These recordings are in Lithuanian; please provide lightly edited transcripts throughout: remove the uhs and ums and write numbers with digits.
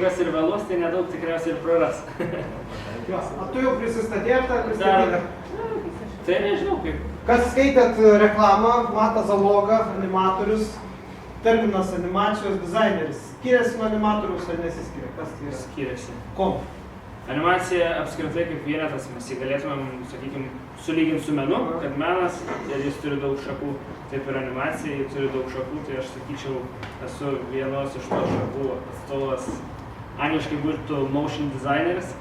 kas ir vėlus, tai nedaug tikriausiai ir praras. O tu jau prisistatėt ar pristatėt? Tai nežinau kaip. Kas skaitėt reklamą, Matas Zaloga, animatorius, terminas animacijos dizaineris. Skiriasi nuo animatoriaus ar nesiskiria? Kas tai yra? Skiriasi. Kom? Animacija apskritai kaip vienetas, mes jį galėtumėm, sakykime, sulyginti su menu, kad menas ir jis turi daug šakų, taip ir animacija, jis turi daug šakų, tai aš sakyčiau, esu vienos iš to šakų atstovas, angliškai būtų motion designeris,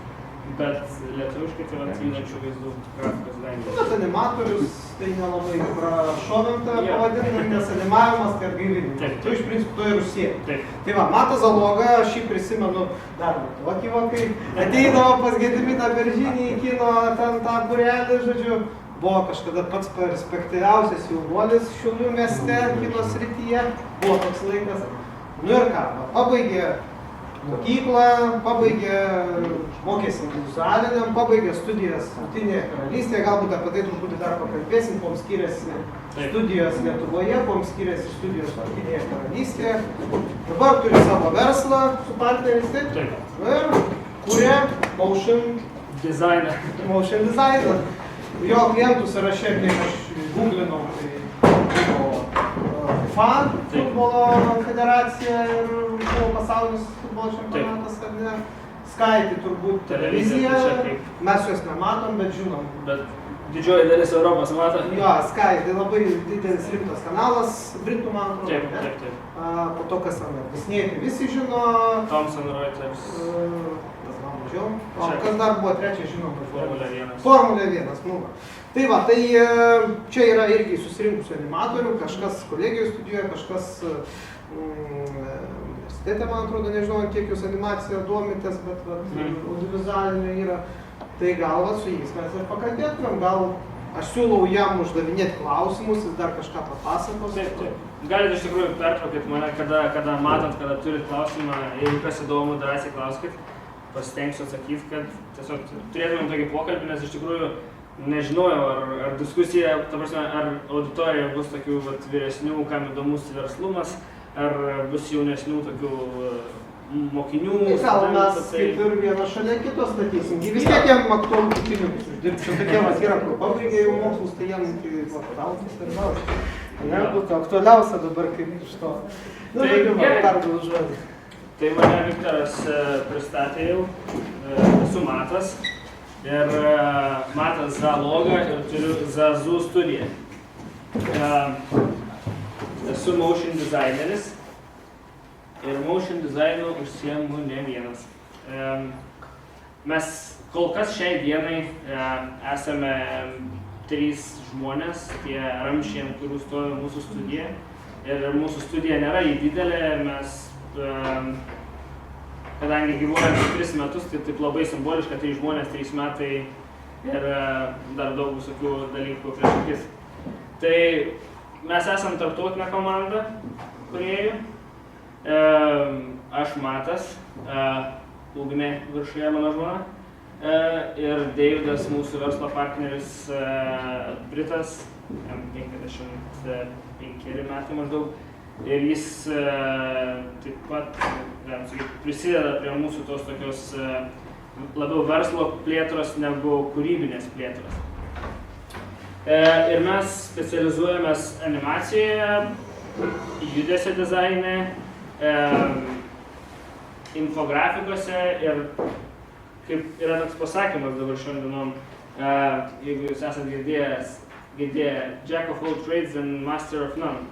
bet lietuviškai tai judančių vaizdų grafikos dizaineris. Bet animatorius tai nelabai prašovėm tą pavadinimą, nes animavimas tai atgaivinimas. Tu iš principo to ir užsiemi. Tai va, Matas Zaloga, aš jį prisimenu dar tokį va, kai ateidavo pas Gediminą Beržinį į kino, ten tą būrelį, žodžiu, buvo kažkada pats perspektyviausias jaunuolis Šiaulių mieste, kino srityje, buvo toks laikas. Nu ir ką, pabaigė mokyklą, pabaigė, mokėsi vizualiniam, pabaigė studijas Jungtinėje Karalystėje, galbūt apie tai truputį dar pakalbėsim, kuom skiriasi studijos Lietuvoje, kuom skiriasi studijos Jungtinėje Karalystėje. Dabar turi savo verslą su partneriais, taip? Ir kuria motion designą. Jo klientų sąraše, kiek aš googlinau, tai buvo FIFA, futbolo federacija ir buvo pasaulis futbolo čempionatas, ar ne? Sky, tai turbūt televizija, mes juos nematom, bet žinom. Bet didžioji dalis Europos mato. Jo, Sky, tai labai didelis rimtas kanalas, Britų, man atrodo. Taip. Po to, kas ten Disney, tai visi žino. Thomson Reuters. Tas man mažiau. O kas dar buvo trečias, žinom. Formulė 1. Formulė 1, nu va. Tai va, tai čia yra irgi susirinkusių animatorių, kažkas kolegijų studijoje, kažkas universitete, man atrodo, nežinau, kiek jūs animaciją domitės, bet audiovizualinė yra. Tai gal su jais mes ir pakalbėtumėm, gal aš siūlau jam uždavinėti klausimus, jis dar kažką papasakos. Taip. Galite iš tikrųjų pertraukit mane, kada matot, kada turit klausimą, jeigu kas įdomu, drąsiai klauskit, pasitengsiu atsakyti, kad tiesiog turėtumėm tokį pokalbį, nes iš tikrųjų nežinojau, ar diskusija, ta prasme, ar auditorija bus tokių vyresnių, kam įdomus verslumas, ar bus jaunesnių tokių mokinių. Gal mes kaip ir vieną šalia kito statysim. Vis tiek jam aktualu pinigus uždirbti. Čia tokie vat yra, kur pabaigė jau mokslus, tai jam klausimas svarbiausia. Ne, būtų aktualiausia dabar kaip iš to. Nu, žodžiu, perduodu žodį. Tai mane Viktoras pristatė jau, esu Matas. Ir Matas Zaloga ir turiu Zazu studiją. Esu motion dizaineris ir motion dizainu užsiemu ne vienas. Mes kol kas šiai dienai esame 3 žmonės, tie ramščiai, ant kurių stovi mūsų studija. Ir mūsų studija nėra didelė, mes kadangi gyvuojame 3 metus, tai taip labai simboliška, 3 žmonės, 3 metai ir dar daug visokių dalykų prieš akis. Tai mes esam tarptautinė komanda kūrėjų. Aš Matas, Ugnė viršuje mano žmona, ir Deividas, mūsų verslo partneris Britas, jam 55 metai maždaug. Ir jis taip pat, galim sakyti, prisideda prie mūsų tos tokios labiau verslo plėtros negu kūrybinės plėtros. Ir mes specializuojamės animacijoje, judesio dizaine, infografikose ir kaip yra toks pasakymas dabar šiandienom, jeigu jūs esat girdėję Jack of all trades and master of none.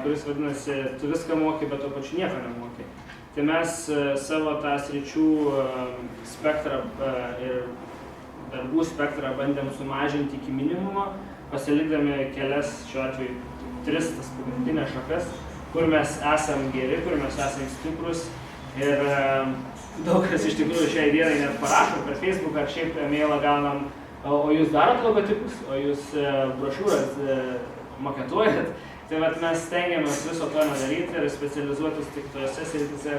Kuris vadinasi, tu viską moki, bet to pačiu nieko nemoki. Tai mes savo tą sričių spektrą ir darbų spektrą bandėm sumažinti iki minimumo, pasilikdami kelias, šiuo atveju 3 tas pagrindinės šakas, kur mes esam geri, kur mes esam stiprus. Ir daug kas iš tikrųjų šiai dienai net parašo per Facebook ar šiaip e-mailą gaunam, o jūs darot logotipus, o jūs brošiūras maketuojat. Tai vat mes stengiamės viso to nedaryti ir specializuotis tik tose srityse,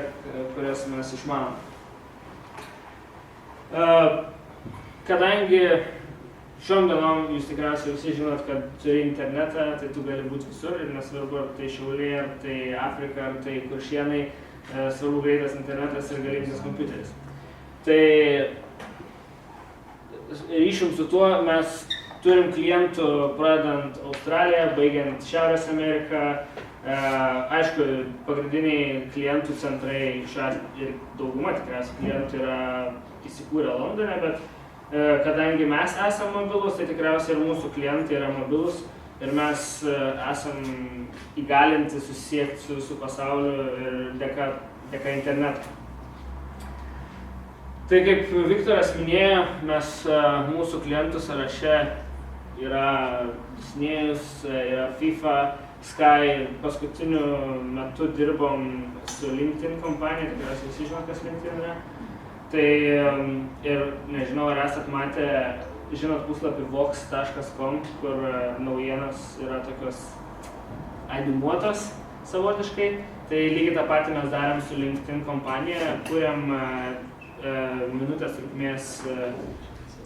kurias mes išmanom. Kadangi šiom dienom jūs tikriausiai visi žinot, kad turi internetą, tai tu gali būti visur ir nesvarbu, ar tai Šiauliai, ar tai Afrika, ar tai Kuršėnai, svarbu greitas internetas ir galingas kompiuteris. Tai ryšium su tuo mes turim klientų pradedant Australiją, baigiant Šiaurės Ameriką. Aišku, pagrindiniai klientų centrai ir dauguma tikriausiai klientų yra įsikūrę Londone, bet kadangi mes esame mobilus, tai tikriausiai ir mūsų klientai yra mobilus ir mes esam įgalinti susisiekti su visų pasauliu ir dėka interneto. Tai kaip Viktoras minėjo, mes mūsų klientų sąraše yra Disney'us, yra FIFA, Sky, paskutiniu metu dirbom su LinkedIn kompanija, tikriausiai visi žinot, kas LinkedIn yra. Tai ir nežinau, ar esat matę, žinot puslapį vox.com, kur naujienos yra tokios animuotos savotiškai. Tai lygiai tą patį mes darėm su LinkedIn kompanija, kuriam minutės trukmės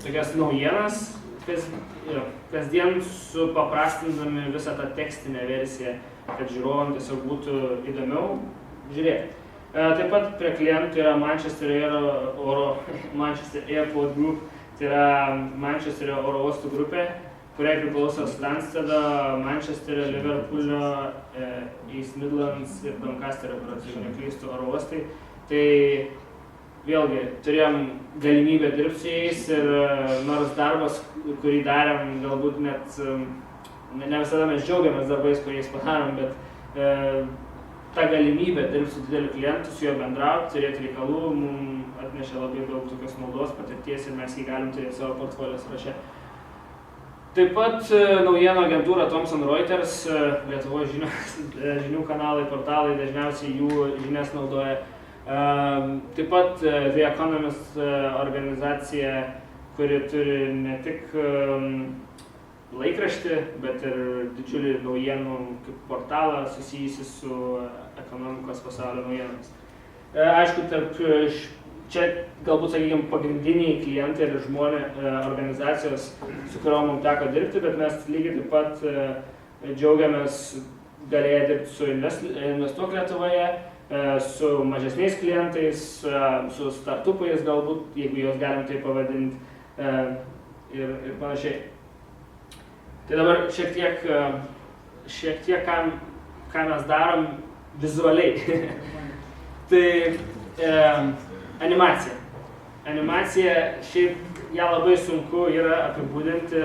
tokias naujienas, kasdien supaprastindami visą tą tekstinę versiją, kad žiūrovam tiesiog būtų įdomiau žiūrėti. Taip pat prie klientų yra Manchester Airport Group, tai yra Manchesterio oro uostų grupė, kuriai priklauso Stanstedo, Manchesterio, Liverpoolio, East Midlands ir Doncasterio, jeigu neklystu, oro uostai. Tai vėlgi turėjom galimybę dirbti su jais ir nors darbas, kurį darėm, galbūt net ne visada mes džiaugiamės darbais, kuriais padarom, bet ta galimybė dirbti su dideliu klientu, su juo bendrauti, turėti reikalų, mums atnešė labai daug tokios naudos, patirties ir mes jį galim turėti savo portfolio sąraše. Taip pat naujienų agentūra Thomson Reuters, Lietuvos žinių kanalai, portalai dažniausiai jų žinias naudoja. Taip pat The Economist organizacija, kuri turi ne tik laikraštį, bet ir didžiulį naujienų kaip portalą susijusi su ekonomikos pasaulio naujienomis. Aišku, čia galbūt, sakykime, pagrindiniai klientai ir organizacijos, su kuriuo mums teko dirbti, bet mes lygiai taip pat džiaugiamės galėję dirbti su Investuok Lietuvoje, su mažesniais klientais, su startupais galbūt, jeigu juos galim tai pavadinti ir panašiai. Tai dabar šiek tiek ką mes darom vizualiai. Tai animacija. Animacija šiaip ją labai sunku yra apibūdinti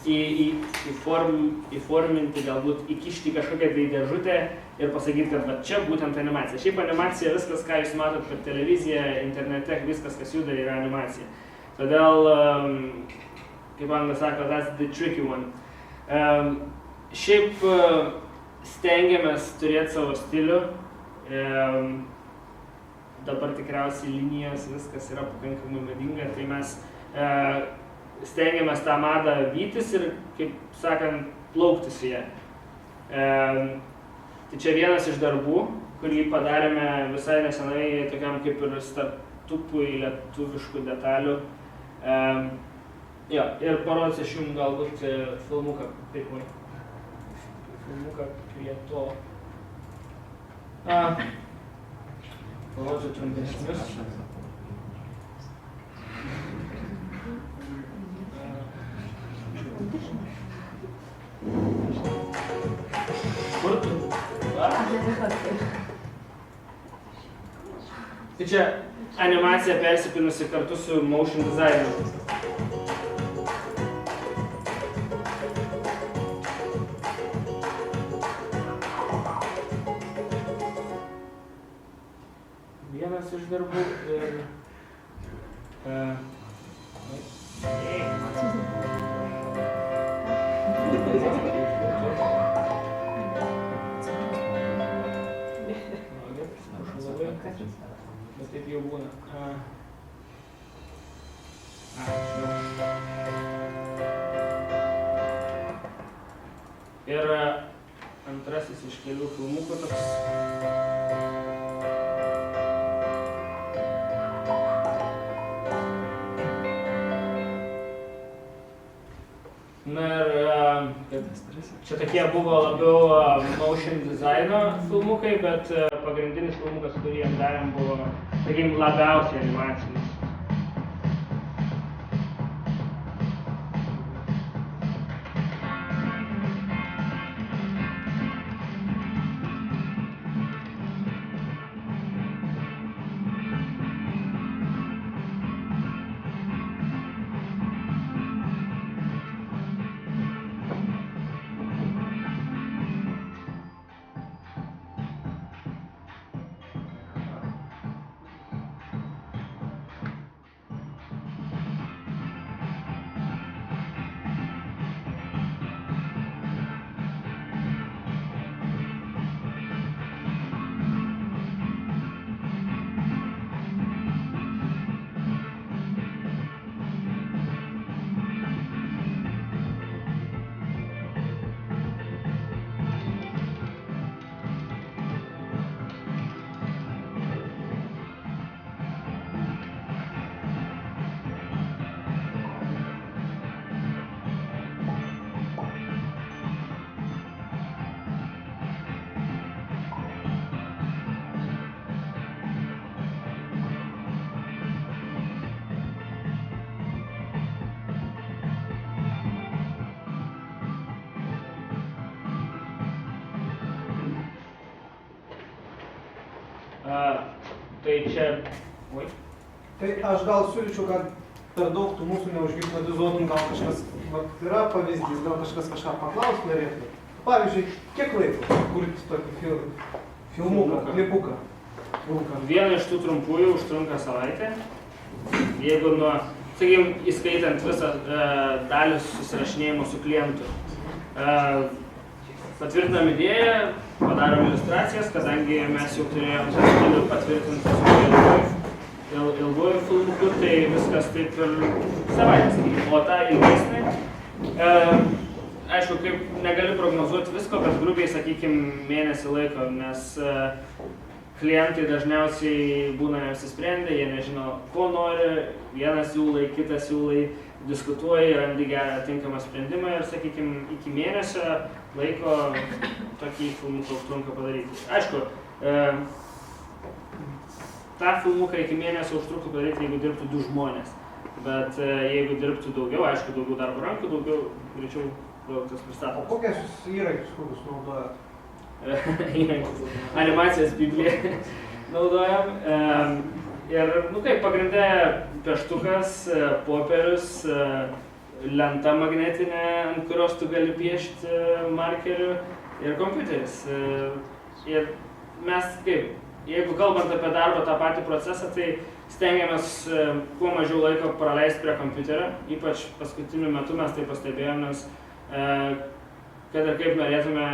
ir įforminti, galbūt įkišti kažkokią tai dėžutę ir pasakyti, kad va čia būtent animacija. Šiaip animacija, viskas, ką jūs matot per televiziją, internete, viskas, kas juda, yra animacija. Todėl, kaip anglas sako, that's the tricky one. Šiaip stengiamės turėti savo stilių. Dabar tikriausiai linijos, viskas yra pakankamai madinga, tai mes stengiamės tą madą vytis ir, kaip sakant, plaukti su ją. Tai čia vienas iš darbų, kurį padarėme visai nesenai tokiam kaip ir startupui lietuviškų detalių. Jo, ir parodysiu aš jums galbūt filmuką prie to. Parodžiu trumpesnius. Kur tu? Tai čia animacija persipinusi kartu su motion designu. Vienas iš darbų ir bet taip jau būna. Ir antrasis iš kelių filmukų toks. Na ir čia tokie buvo labiau motion designo filmukai, bet pagrindinis filmukas, kurį jam darėm, buvo, sakykim, labiausiai animacinis. Tai čia... Oi. Tai aš gal siūlyčiau, kad per daug tu mūsų neužhipnotizuotum, gal kažkas yra pavyzdys, gal kažkas kažką paklausti norėtų. Pavyzdžiui, kiek laiko kurti tokį filmuką, klipuką? Vieną iš tų trumpųjų užtrunka savaitę. Jeigu nuo, sakykim, įskaitant visą dalį susirašinėjimo su klientu. Patvirtinam idėją, padarom iliustracijas, kadangi mes jau turėjom tą stilių patvirtintą su ilguoju filmuku, tai viskas taip ir savaitės. O tą ilgesnį, aišku, kaip negaliu prognozuoti visko, bet grubiai, sakykim, mėnesį laiko, nes klientai dažniausiai būna neapsisprendę, jie nežino, ko nori, vienas siūlai, kitas siūlai, diskutuoji, randi gerą tinkamą sprendimą ir, sakykim, iki mėnesio laiko tokį filmuką užtrunka padaryti. Aišku, tą filmuką iki mėnesio užtruktų padaryti, jeigu dirbtų 2 žmonės. Bet jeigu dirbtų daugiau, aišku, daugiau darbo rankų, daugiau greičiau produktas pristatomas. O kokias įrankius, kokius naudojat? Įrankius. Animacijos bibliją naudojam. Ir, kaip pagrindė pieštukas, popierius, lenta magnetinė, ant kurios tu gali piešti markeriu ir kompiuteris. Ir mes, jeigu kalbant apie darbą tą patį procesą, tai stengiamės kuo mažiau laiko praleisti prie kompiuterio. Ypač paskutiniu metu mes tai pastebėjome, nes kad ir kaip norėtume,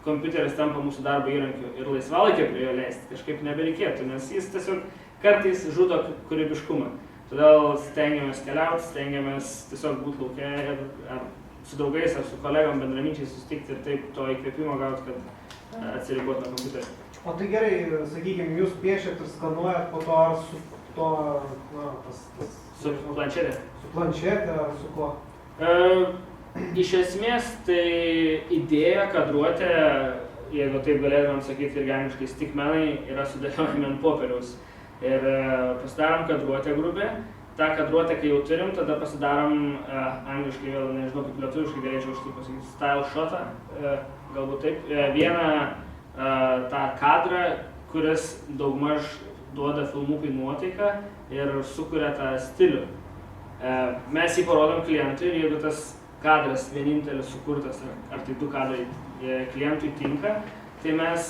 kompiuteris tampa mūsų darbo įrankiu ir laisvalaikio prie jo leisti kažkaip nebereikėtų, nes jis tiesiog kartais žudo kūrybiškumą. Todėl stengiamės keliauti, stengiamės tiesiog būti lauke ir ar su draugais, ar su kolegom bendraminčiais susitikti ir taip to įkvėpimo gauti, kad atsiriboti nuo kompiuterio. O tai gerai, sakykime, jūs piešėt ir skanuojat po to, ar su to, Su planšetė. Su planšetė ar su kuo? Iš esmės, tai idėja kadruotė, jeigu taip galėtumėm sakyti ir angliškai, stickmenai yra sudėliojami ant popieriaus. Ir pasidarom kadruotę grubę. Ta kadruotę, kai jau turim, tada pasidarom angliškai, vėl nežinau kaip lietuviškai galėčiau štai pasakyti, style shotą, galbūt taip. Vieną tą kadrą, kuris daugmaž duoda filmukui nuotaiką ir sukuria tą stilių. Mes jį parodom klientui ir jeigu tas kadras vienintelis sukurtas, ar tai 2 kadrai klientui tinka, tai mes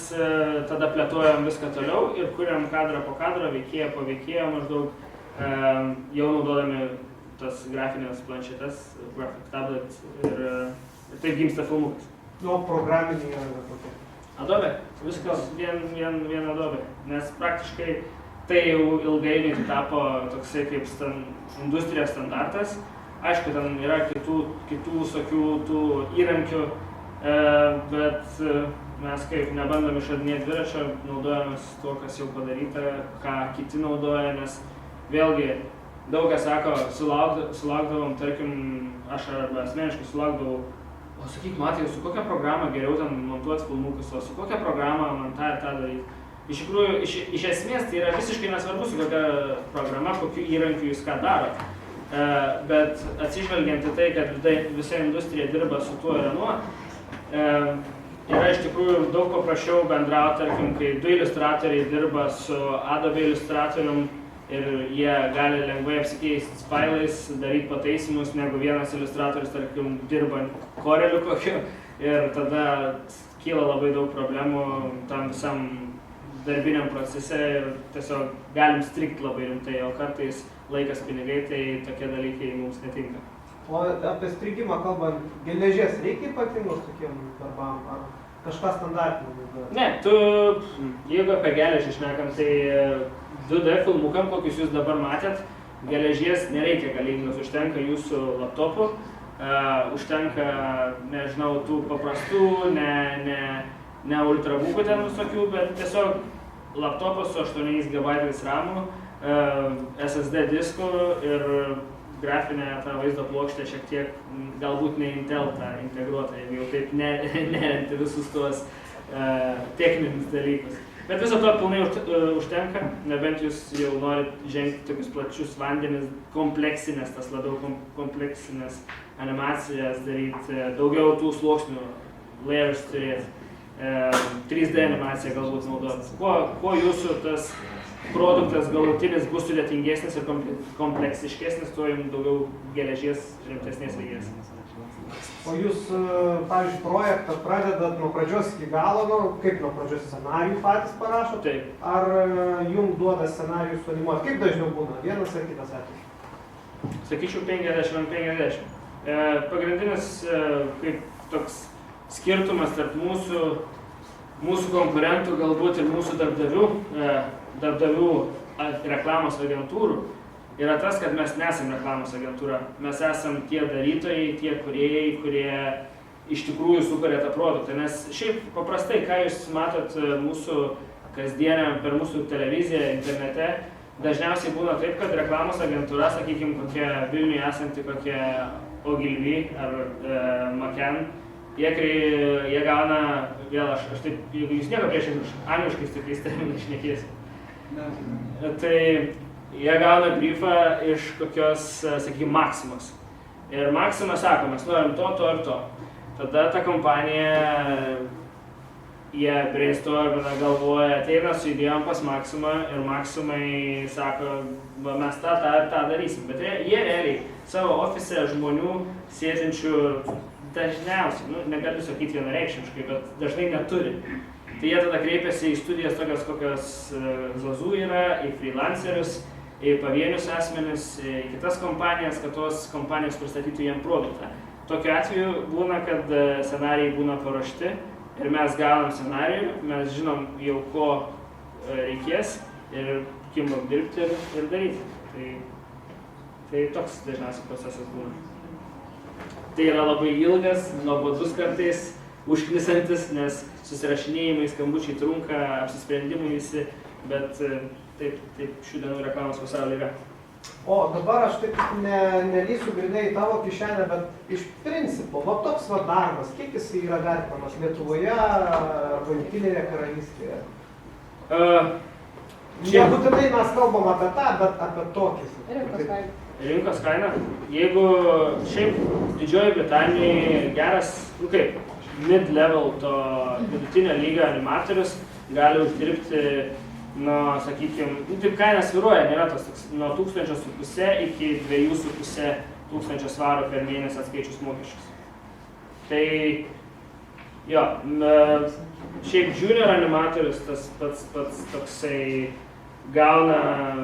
tada plėtojam viską toliau ir kuriam kadrą po kadro, veikėją po veikėjo maždaug, jau naudodami tas grafinės planšetes, graphic tablet ir taip gimsta filmukas. Nu, programinė yra tokia. Adobe, viskas vien Adobe, nes praktiškai tai jau ilgainiui tapo toksai kaip industrijos standartas. Aišku, ten yra kitų visokių tų įrankių, bet mes kaip nebandom išradinėti dviračio, naudojamės tuo, kas jau padaryta, ką kiti naudoja, nes vėlgi daug kas sako, sulaukdavom, tarkim, aš arba asmeniškai sulaukdavau o sakyk, matai, su kokia programa geriau ten montuoti filmukus, o su kokia programa man tą ir tą daryti. Iš tikrųjų, iš esmės tai yra visiškai nesvarbu, su kokia programa, kokiu įrankiu jūs ką darot. Bet atsižvelgiant į tai, kad visa industrija dirba su tuo ir anuo, yra iš tikrųjų daug paprasčiau bendrauti, tarkim, kai du iliustratoriai dirba su Adobe iliustratorium ir jie gali lengvai apsikeisti failais, daryti pataisimus, negu vienas iliustratorius, tarkim, dirba Coreliu kokiu ir tada kyla labai daug problemų tam visam darbiniam procese ir tiesiog galim strikti labai rimtai, o kartais laikas pinigai, tai tokie dalykai mums netinka. O apie strigimą kalbant, geležies reikia ypatingos tokiem darbam, ar kažką standartinio? Ne, jeigu apie geležį šnekam, tai 2D filmukam, kokius jūs dabar matėt, geležies nereikia galingos, užtenka jūsų laptopų, užtenka, nežinau, tų paprastų, ne ultrabukų ten visokių, bet tiesiog laptopas su 8 GB RAM, SSD disku ir grafinė ta vaizdo plokštė šiek tiek, galbūt ne Intel tą integruota, jeigu jau taip nerenti visus tuos techninius dalykus. Bet viso to pilnai užtenka, nebent jūs jau norit žengti tokius plačius vandenis, kompleksinės, tas labiau kompleksinės animacijas daryti, daugiau tų sluoksnių, layers turėti. 3D animaciją galbūt naudoti. Kuo jūsų tas produktas galutinis bus sudėtingesnis ir kompleksiškesnis, tuo jums daugiau geležies rimtesnės reikės. O jūs, pavyzdžiui, projektą pradedat nuo pradžios iki galo, kaip nuo pradžios scenarijų patys parašot? Taip. Ar jums duoda scenarijų suanimuoti? Kaip dažniau būna? Vienas ar kitas atvejis? Sakyčiau 50-50. Pagrindinis kaip toks skirtumas tarp mūsų konkurentų, galbūt ir mūsų darbdavių reklamos agentūrų, yra tas, kad mes nesam reklamos agentūra. Mes esam tie darytojai, tie kūrėjai, kurie iš tikrųjų sukuria tą produktą. Nes šiaip paprastai, ką jūs matot mūsų kasdienę per mūsų televiziją, internete, dažniausiai būna taip, kad reklamos agentūra, sakykime, kokia Vilniuje esanti kokia Ogilvy ar Maken, jie gauna, vėl aš taip, jeigu jūs nieko prieš, angliškai stipriais terminais šnekėsiu. Tai jie gauna briefą iš kokios, sakykime, Maximos. Ir Maxima sako, mes norim to ir to. Tada ta kompanija, jie brainstormina, galvoja, ateina su idėjom pas Maximą ir Maximai sako, mes tą ir tą darysim. Bet jie realiai savo ofise žmonių sėdinčių dažniausiai, negaliu sakyti vienareikšmiškai, bet dažnai neturi. Tai jie tada kreipiasi į studijas tokias, kokios Zazu yra, į freelancerius, į pavienius asmenis, į kitas kompanijas, kad tos kompanijos pristatytų jiem produktą. Tokiu atveju būna, kad scenarijai būna paruošti ir mes gaunam scenarijų, mes žinom jau ko reikės ir kimam dirbti ir daryti. Tai toks dažniausiai procesas būna. Tai yra labai ilgas, nuobodus kartais, užknisantis, nes susirašinėjimai, skambučiai trunka, apsisprendimai visi, bet taip šių dienų reklamos pasaulyje yra. O dabar aš taip nelysiu grynai į tavo kišenę, bet iš principo, toks darbas, kiek jis yra vertinamas Lietuvoje arba Jungtinėje karalystėje? Nebūtinai mes kalbam apie tą, bet apie tokį. Rinkos kaina. Jeigu šiaip Didžioji Britanija geras, mid-level to vidutinio lygio animatorius gali uždirbti, sakykime, taip kaina svyruoja, nėra tas toks, nuo 1,5 iki 2,5 svarų per mėnesį atskaičius mokesčius. Tai, jo, šiaip junior animatorius, tas pats toksai gauna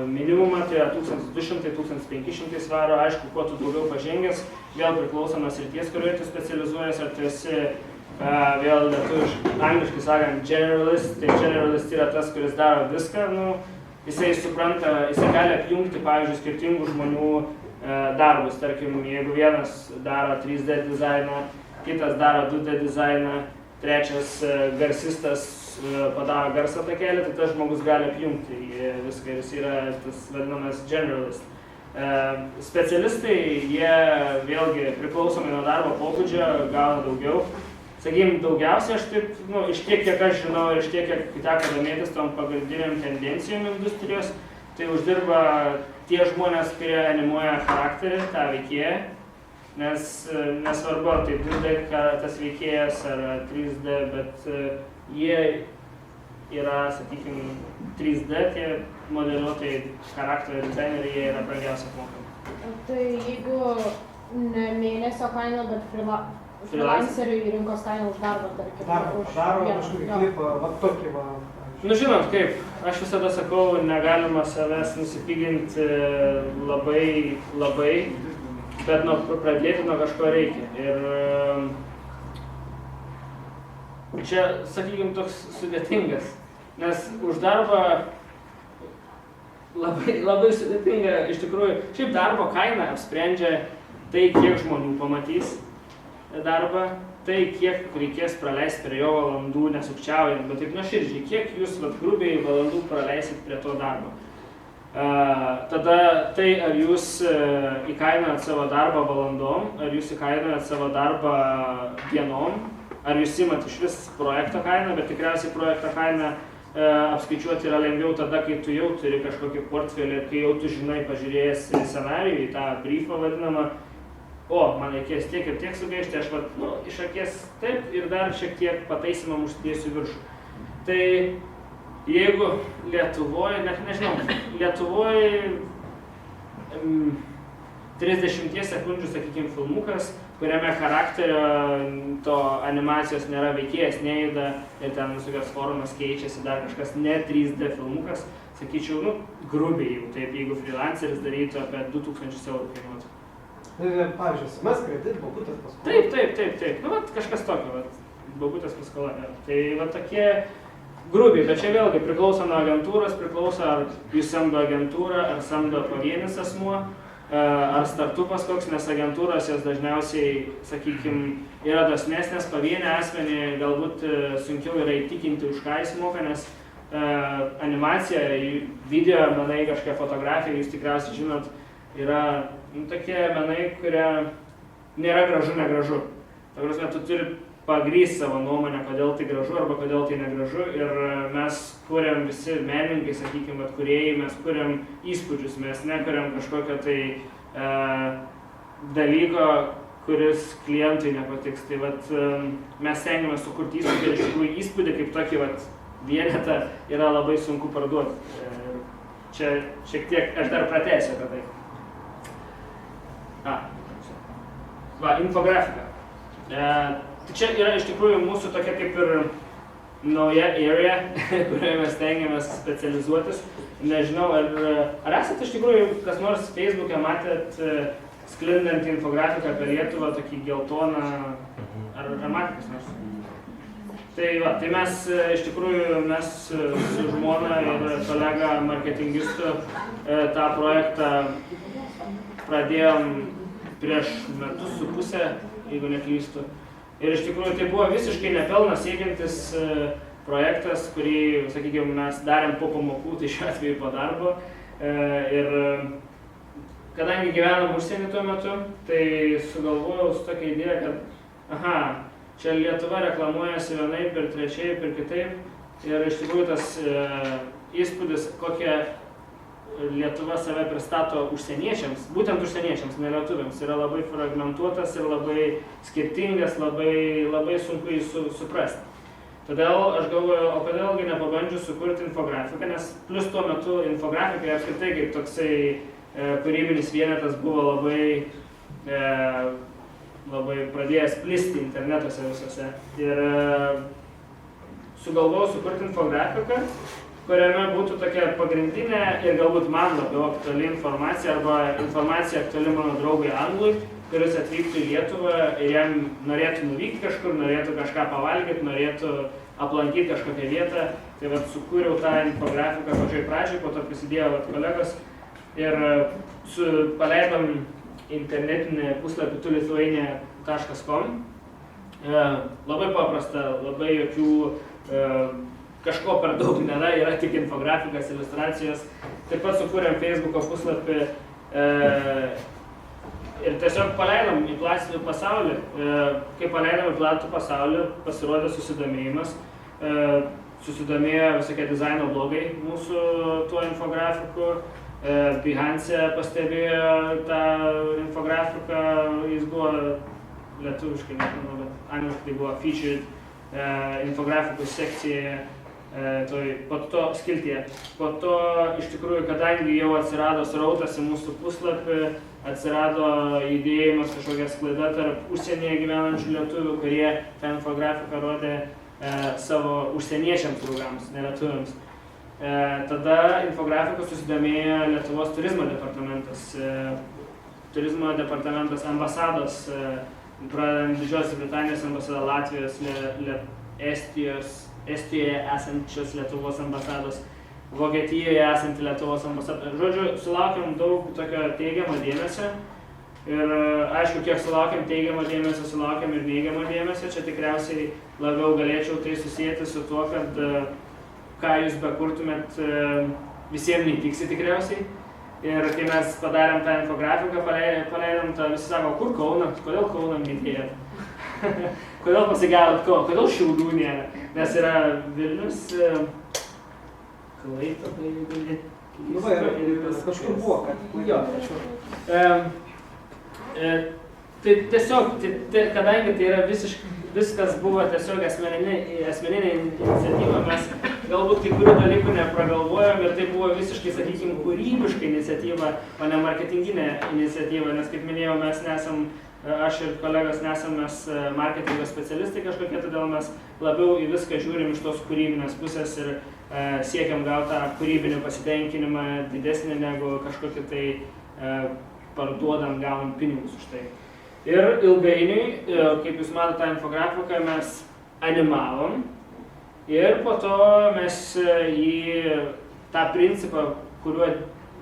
minimumą, tai yra 1200-1500 svarų, aišku, kuo tu daugiau pažengęs, vėl priklauso nuo srities, kurioje tu specializuojas, ar tu esi, vėl lietuviškai, angliškai sakant, generalist, tai generalist yra tas, kuris daro viską, jisai supranta, jisai gali apjungti, pavyzdžiui, skirtingų žmonių darbus, tarkim, jeigu vienas daro 3D dizainą, kitas daro 2D dizainą, trečias garsistas padaro garso takelį, tai tas žmogus gali apjungti viską ir jis yra tas vadinamas generalist. Specialistai, jie vėlgi priklausomai nuo darbo pobūdžio gauna daugiau. Sakykime, daugiausiai aš taip, iš tiek, kiek aš žinau ir iš tiek, kiek teko domėtis tom pagrindiniam tendencijom industrijos, tai uždirba tie žmonės, kurie animuoja charakterį, tą veikėją, nes nesvarbu, ar tai 2D tas veikėjas ar 3D, bet jie yra, sakykime, 3D, tie modeliuotojai, charakterio dizaineriai, jie yra brangiausiai apmokami. Tai jeigu ne mėnesio kaina, bet freelanceriui rinkos kaina už darbą, tarkim. Daro kažkokį klipą, va tokį va. Žinot kaip, aš visada sakau, negalima savęs nusipiginti labai, bet pradėti nuo kažko reikia. Ir čia, sakykime, toks sudėtingas, nes už darbą labai sudėtinga, iš tikrųjų, šiaip darbo kaina apsprendžia tai, kiek žmonių pamatys darbą, tai kiek reikės praleisti prie jo valandų nesukčiaujant, bet taip nuoširdžiai, kiek jūs grubiai valandų praleisit prie to darbo. Tada tai, ar jūs įkainojat savo darbą valandom, ar jūs įkainojat savo darbą dienom, ar jūs imat iš vis projekto kainą, bet tikriausiai projekto kainą apskaičiuoti yra lengviau tada, kai tu jau turi kažkokį portfelį, kai jau tu žinai, pažiūrėjęs scenarijų, į tą briefą vadinamą, man reikės tiek ir tiek sugaišti, aš iš akies taip ir dar šiek tiek pataisimam užsidėsiu viršų. Tai jeigu Lietuvoje, nežinau, Lietuvoje 30 sekundžių, sakykime, filmukas, kuriame charakterio to animacijos nėra, veikėjas nejuda ir ten visokios formas keičiasi, dar kažkas ne 3D filmukas, sakyčiau, grubiai jau taip, jeigu freelanceris darytų apie 2000 eurų kainuotų. Pavyzdžiui, SMS kredit, bobutės paskola. Taip. Kažkas tokio, bobutės paskola. Tai tokie grubiai, bet čia vėlgi priklauso nuo agentūros, priklauso ar jūs samdo agentūrą, ar samdo pavienis asmuo, ar startupas koks, nes agentūros jos dažniausiai, sakykime, yra dosnesnės, pavienę asmenį galbūt sunkiau yra įtikinti, už ką jis moka, nes animacija, video, menai, kažkokia fotografija, jūs tikriausiai žinot, yra tokie menai, kurie nėra gražu. Ta prasme, tu turi pagrįsti savo nuomonę, kodėl tai gražu arba kodėl tai negražu. Ir mes kuriam visi menininkai, sakykime, kūrėjai, mes kuriam įspūdžius, mes nekuriam kažkokio tai dalyko, kuris klientui nepatiks. Tai mes stengiamės sukurti įspūdį ir iš tikrųjų įspūdį kaip tokį vienetą yra labai sunku parduoti. Čia šiek tiek, aš dar pratęsiu apie tai. Infografika. Tai čia yra iš tikrųjų mūsų tokia kaip ir nauja area, kurioje mes stengiamės specializuotis. Nežinau, ar esate iš tikrųjų kas nors Facebook'e matėt sklindantį infografiką per Lietuvą, tokį geltoną, ar matėt kas nors? Tai mes iš tikrųjų su žmona ir kolega marketingistu tą projektą pradėjom prieš metus su pusę, jeigu neklystu. Ir iš tikrųjų tai buvo visiškai nepelną siekiantis projektas, kurį, sakykime, mes darėm po pamokų, tai šiuo atveju po darbo. Ir kadangi gyvenom užsienį tuo metu, tai sugalvojau su tokia idėja, kad čia Lietuva reklamuojasi vienaip ir trečiaip ir kitaip. Ir iš tikrųjų tas įspūdis, kokią Lietuva save pristato užsieniečiams, būtent užsieniečiams, ne lietuviams, yra labai fragmentuotas ir labai skirtingas, labai sunku jį suprasti. Todėl aš galvoju, o kodėlgi nepabandžiu sukurti infografiką, nes plus tuo metu infografika apskritai kaip toksai kūrybinis vienetas buvo labai pradėjęs plisti internetuose visose. Ir sugalvojau sukurti infografiką, kuriame būtų tokia pagrindinė ir galbūt man labiau aktuali informacija arba informacija aktuali mano draugui Anglui, kuris atvyktų į Lietuvą ir jam norėtų nuvykti kažkur, norėtų kažką pavalgyti, norėtų aplankyti kažkokią vietą. Tai sukūriau tą infografiką pačioj pradžioj, po to prisidėjo kolegos ir paleidom internetinį puslapį tulithuania.com. Labai paprasta, labai jokių kažko per daug nėra, yra tik infografikas, iliustracijos. Taip pat sukūrėm Facebook'o puslapį Ir tiesiog paleidom į platų pasaulį. Kai paleidom į platų pasaulį, pasirodė susidomėjimas. Susidomėjo visokie dizaino blogai mūsų tuo infografiku. Behance pastebėjo tą infografiką, jis buvo lietuviškai, nežinau, bet angliškai tai buvo featured infografikų sekcijoje. Po to skiltyje. Po to iš tikrųjų, kadangi jau atsirado srautas į mūsų puslapį, atsirado judėjimas kažkokia sklaida tarp užsienyje gyvenančių lietuvių, kurie tą infografiką rodė savo užsieniečiams draugams, ne lietuviams. Tada infografikos susidomėjo Lietuvos turizmo departamentas. Turizmo departamentas ambasados, pradedant Didžiosios Britanijos ambasadą, Latvijos, Estijoje esančios Lietuvos ambasados, Vokietijoje esanti Lietuvos ambasada. Žodžiu, sulaukėm daug tokio teigiamo dėmesio. Ir aišku, kiek sulaukėm teigiamo dėmesio, sulaukėm ir neigiamo dėmesio. Čia tikriausiai labiau galėčiau tai susijęti su tuo, kad ką jūs bekurtumėt, visiems neįtiksi tikriausiai. Ir kai mes padarėm tą infografiką, paleidom tą, visi sako, kur Kaunas, kodėl Kauną minėjot? Kodėl pasigėrot Kauną, kodėl Šiaulių nėra? Nes yra Vilnius, Klaipėda, ir kažkur buvo, kad jo, tai tiesiog, kadangi tai yra viskas buvo tiesiog asmeninė iniciatyva, mes galbūt kai kurių dalykų nepragalvojom ir tai buvo visiškai, sakykime, kūrybiška iniciatyva, o ne marketinginė iniciatyva, nes kaip minėjau, mes nesam, aš ir kolegos nesam mes marketingo specialistai kažkokie, todėl mes labiau į viską žiūrim iš tos kūrybinės pusės ir siekiam gauti tą kūrybinį pasitenkinimą didesnį negu kažkokį tai parduodam, gaunam pinigus už tai. Ir ilgainiui, kaip jūs matote tą infografiką, mes animavom ir po to mes į tą principą, kuriuo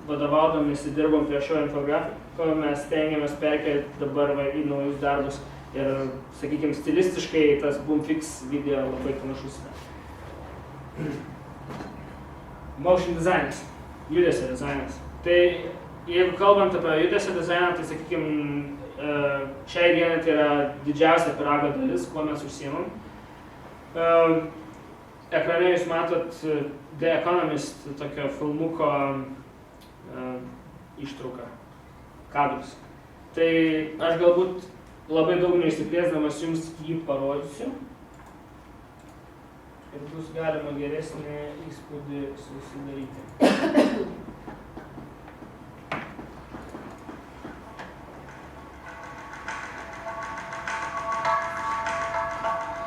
vadovaudomėsi dirbom prie šio infografiko, mes stengiamės perkelti dabar į naujus darbus ir, sakykime, stilistiškai tas Boomfix video labai panašus. Motion dizainas, judesio dizainas. Tai jeigu kalbant apie judesio dizainą, tai, sakykime, šiai dienai tai yra didžiausia pyrago dalis, kuo mes užsiimam. Ekrane jūs matot The Economist tokio filmuko ištrauką, kadrus. Tai aš galbūt labai daug neišsiplėsdamas jums jį parodysiu. Ir bus galima geresnį įspūdį susidaryti.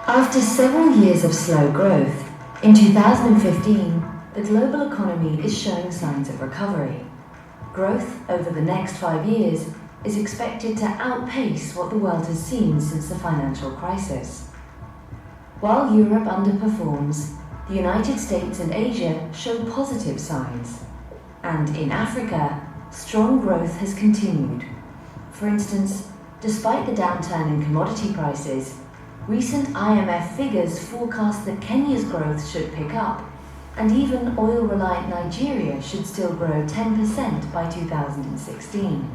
After several years of slow growth, in 2015, the global economy is showing signs of recovery. Growth over the next 5 years is expected to outpace what the world has seen since the financial crisis. While Europe underperforms, the United States and Asia show positive signs. And in Africa, strong growth has continued. For instance, despite the downturn in commodity prices, recent IMF figures forecast that Kenya's growth should pick up, and even oil-reliant Nigeria should still grow 10% by 2016.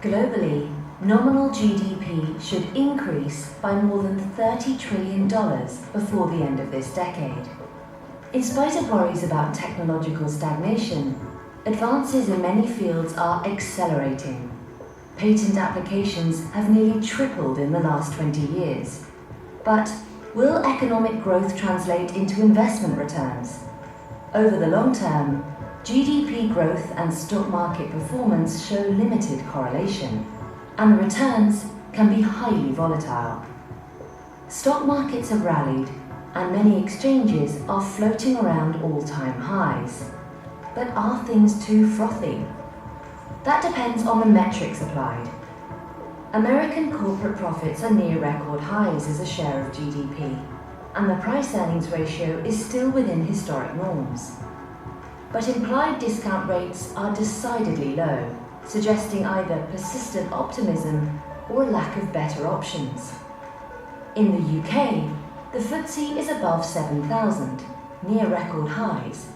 Globally, nominal GDP should increase by more than $30 trillion before the end of this decade. In spite of worries about technological stagnation, advances in many fields are accelerating. Patent applications have nearly tripled in the last 20 years. But will economic growth translate into investment returns? Over the long term, GDP growth and stock market performance show limited correlation, and the returns can be highly volatile. Stock markets have rallied, and many exchanges are floating around all-time highs. But are things too frothy? That depends on the metrics applied. American corporate profits are near record highs as a share of GDP, and the price-earnings ratio is still within historic norms. But implied discount rates are decidedly low, suggesting either persistent optimism or a lack of better options. In the UK, the FTSE is above 7,000, near record highs.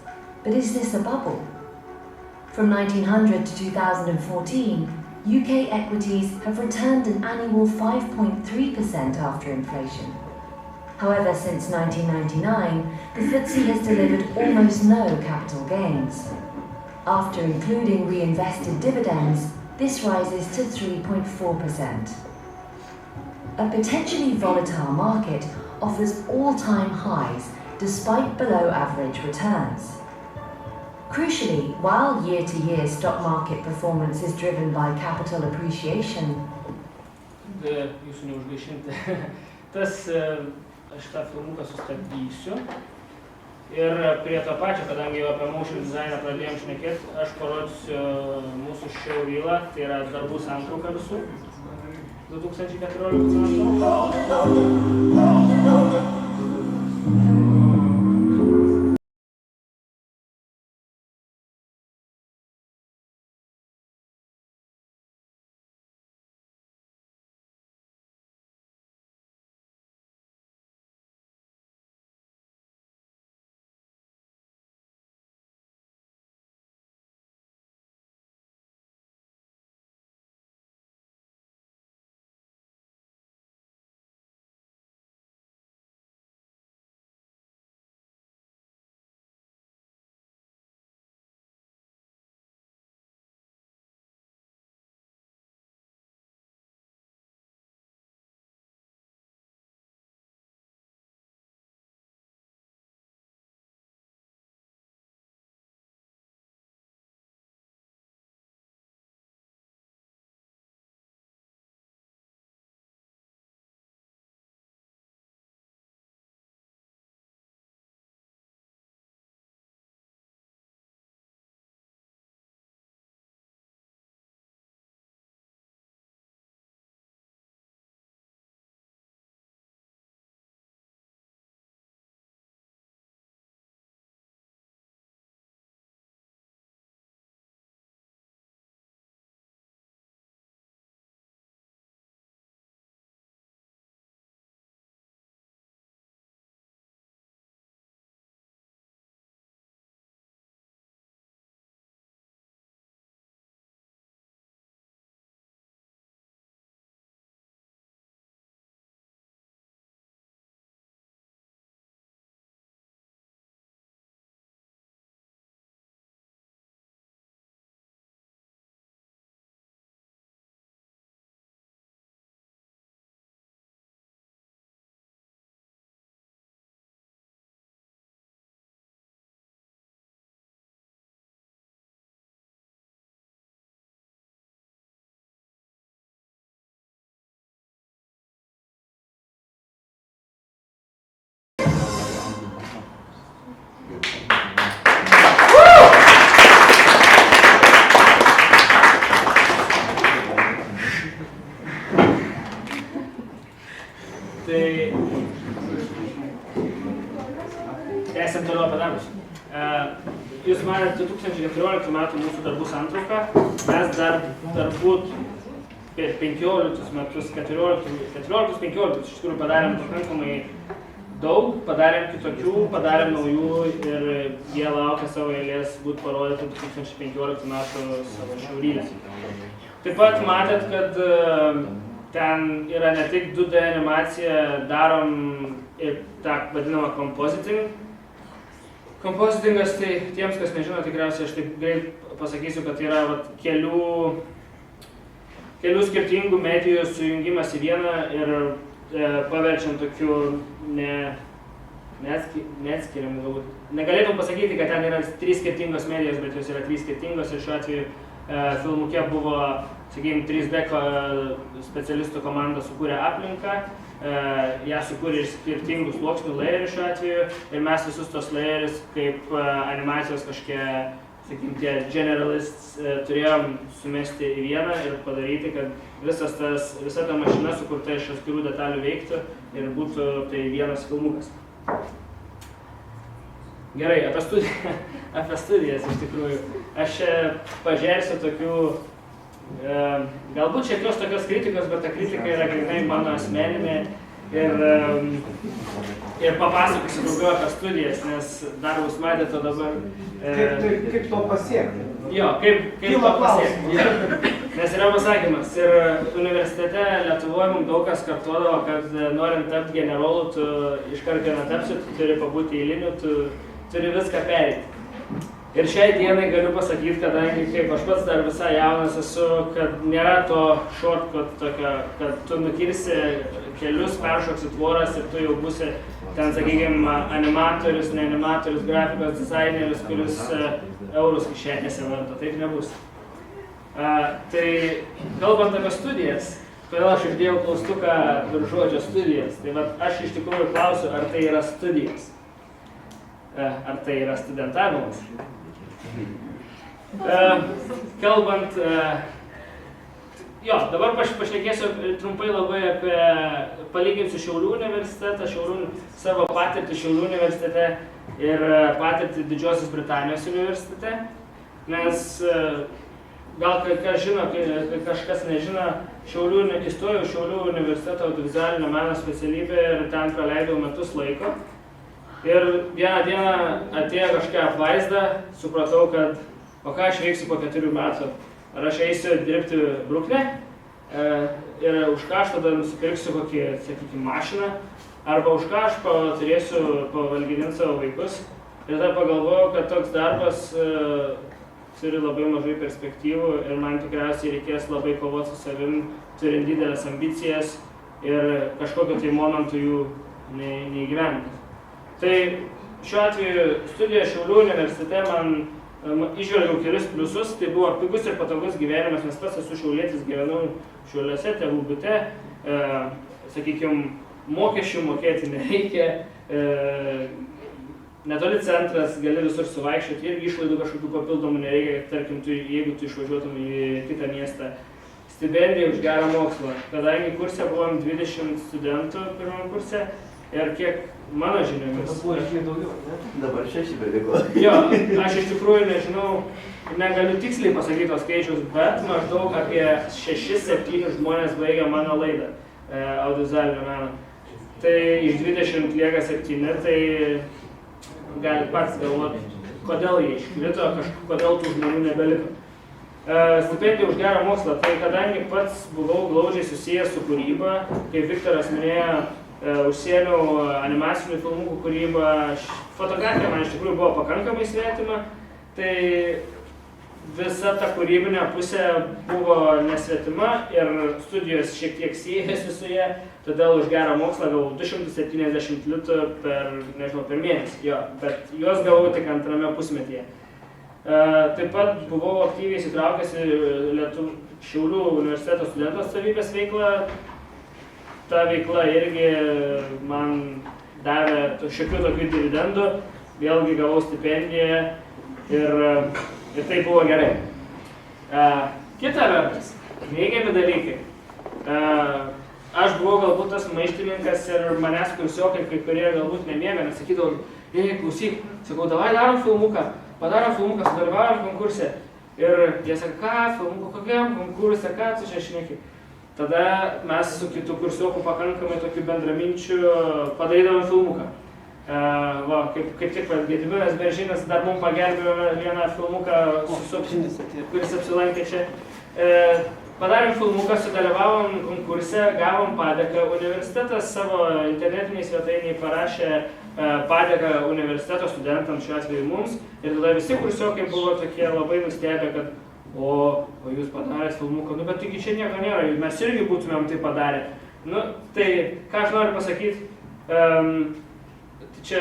But is this a bubble? From 1900 to 2014, UK equities have returned an annual 5.3% after inflation. However, since 1999, the FTSE has delivered almost no capital gains. After including reinvested dividends, this rises to 3.4%. A potentially volatile market offers all-time highs despite below-average returns. Crucially, while year-to-year stock market performance is driven by capital appreciation, Jūsų neužgaišinti. Aš tą filmuką sustabdysiu. Ir prie to pačio, kadangi jau apie motion designą pradėjom šnekėti, aš parodysiu mūsų showreelą, tai yra darbų santrauka visų 2014 metų. Tai tęsiam toliau apie darbus. Jūs matėte 2014 metų mūsų darbų santrauką. Mes dar darbų per 15 metus, 14-15 iš tikrųjų padarėm pakankamai daug, padarėm kitokių, padarėm naujų ir jie laukia savo eilės būti parodyti 2015 metų savo showreel'e. Taip pat matėt, kad ten yra ne tik 2D animacija, darom ir tą vadinamą compositing. Compositingas, tai tiems, kas nežino, tikriausiai aš taip greit pasakysiu, kad yra kelių skirtingų medijų sujungimas į vieną ir paverčiant tokiu neatskiriamu galbūt. Negalėtum pasakyti, kad ten yra 3 skirtingos medijos, bet jos yra 3 skirtingos ir šiuo atveju filmuke buvo, sakykime, 3D specialistų komanda sukūrė aplinką, ją sukūrė iš skirtingų sluoksnių layerių šiuo atveju ir mes visus tos layerius kaip animacijos kažkokie, sakykime, tie generalists turėjom sumesti į vieną ir padaryti, kad visa ta mašina sukurta iš atskirų detalių veiktų ir būtų tai vienas filmukas. Gerai, apie studijas iš tikrųjų. Aš pažersiu tokių, galbūt šiekios tokios kritikos, bet ta kritika yra grynai mano asmeninė ir papasakosiu daugiau apie studijas, nes dar bus matėte dabar. Kaip to pasiekti? Jo, kaip to pasiekti. Nes yra pasakymas, ir universitete Lietuvoje mums daug kas kartuodavo, kad norint tapti generolu, tu iškart jo netapsi, tu turi pabūti eiliniu, tu turi viską pereiti. Ir šiai dienai galiu pasakyti, kadangi kaip aš pats dar visai jaunas esu, kad nėra to shortcut tokio, kad tu nukirsi kelius, peršoksi tvoras ir tu jau būsi ten, sakykime, animatorius, ne animatorius, grafikos dizaineris, kuris eurus kišenėse varto. Taip nebus. Tai kalbant apie studijas, kodėl aš išdėjau klaustuką virš žodžio studijas, tai vat, aš iš tikrųjų klausiu, ar tai yra studijos, ar tai yra studentavimas. Kalbant, dabar pašnekėsiu trumpai labai apie, palyginsiu Šiaulių universitetą, savo patirtį Šiaulių universitete ir patirtį Didžiosios Britanijos universitete, nes gal kas žino, kažkas nežino, įstojau Šiaulių universiteto audiovizualinio meno specialybę ir ten praleidau metus laiko. Ir vieną dieną atėjo kažkokia apvaizda, supratau, kad o ką aš veiksiu po 4 metų. Ar aš eisiu dirbti Brukne ir už ką aš tada nusipirksiu kokį, sakykime, mašiną, arba už ką aš turėsiu pavalgydinti savo vaikus. Ir tada pagalvojau, kad toks darbas turi labai mažai perspektyvų ir man tikriausiai reikės labai kovoti su savim, turint didelės ambicijas ir kažkokio tai momentų jų neįgyvendinti. Tai šiuo atveju studijos Šiaulių universitete man išvelgiau kelis pliusus, tai buvo pigus ir patogus gyvenimas, nes pats esu šiaulietis, gyvenau Šiauliuose, tėvų bute, sakykime, mokesčių mokėti nereikia, netoli centras, gali visur suvaikščioti, irgi išlaidų kažkokių papildomų nereikia, tarkim, jeigu tu išvažiuotum į kitą miestą. Stipendija už gerą mokslą, kadangi kurse buvom 20 studentų pirmam kurse ir kiek mano žiniomis. Tas buvo žymiai daugiau, ne? Dabar 6 beliko. Jo, aš iš tikrųjų nežinau, negaliu tiksliai pasakyti tos skaičius, bet maždaug apie 6-7 žmonės baigia mano laidą audiovizualinio meno. Tai iš 20 lieka 7, tai gali pats galvoti, kodėl jie iškrito, kodėl tų žmonių nebeliko. Stipendija už gerą mokslą, tai kadangi pats buvau glaudžiai susijęs su kūryba, kaip Viktoras minėjo, užsiėmiau animacinių filmukų kūrybą, fotografija man iš tikrųjų buvo pakankamai svetima, tai visa ta kūrybinė pusė buvo nesvetima ir studijos šiek tiek siejasi su jie, todėl už gerą mokslą gavau 270 litų per mėnesį, jo, bet juos gavau tik antrame pusmetyje. Taip pat buvau aktyviai įsitraukęs į Šiaulių universiteto studentų atstovybės veiklą. Ta veikla irgi man davė šiokių tokių dividendų, vėlgi gavau stipendiją ir tai buvo gerai. Kita vertus, neigiami dalykai. Aš buvau galbūt tas maištininkas ir manęs kursiokai, kai kurie galbūt nemėga, nes sakydavau, klausyk, sakau, davai darom filmuką, padarom filmuką, sudalyvaujam konkurse. Ir jie sako, ką, filmuką, kokiam konkurse, ką tu čia šneki. Tada mes su kitų kursiokų pakankamai tokių bendraminčių padarydavom filmuką. Kaip tik Gediminas Beržinas dar mums pagelbėjo vieną filmuką, kuris apsilankė čia. Padarėm filmuką, sudalyvavom konkurse, gavom padėką. Universitetas savo internetiniai svetainiai parašė padėką universiteto studentams, šiuo atveju mums. Ir tada visi kursiokai buvo tokie labai nustebę, kad o jūs padarėt filmuką, bet taigi čia nieko nėra, mes irgi būtumėm tai padarę. Tai ką aš noriu pasakyti, čia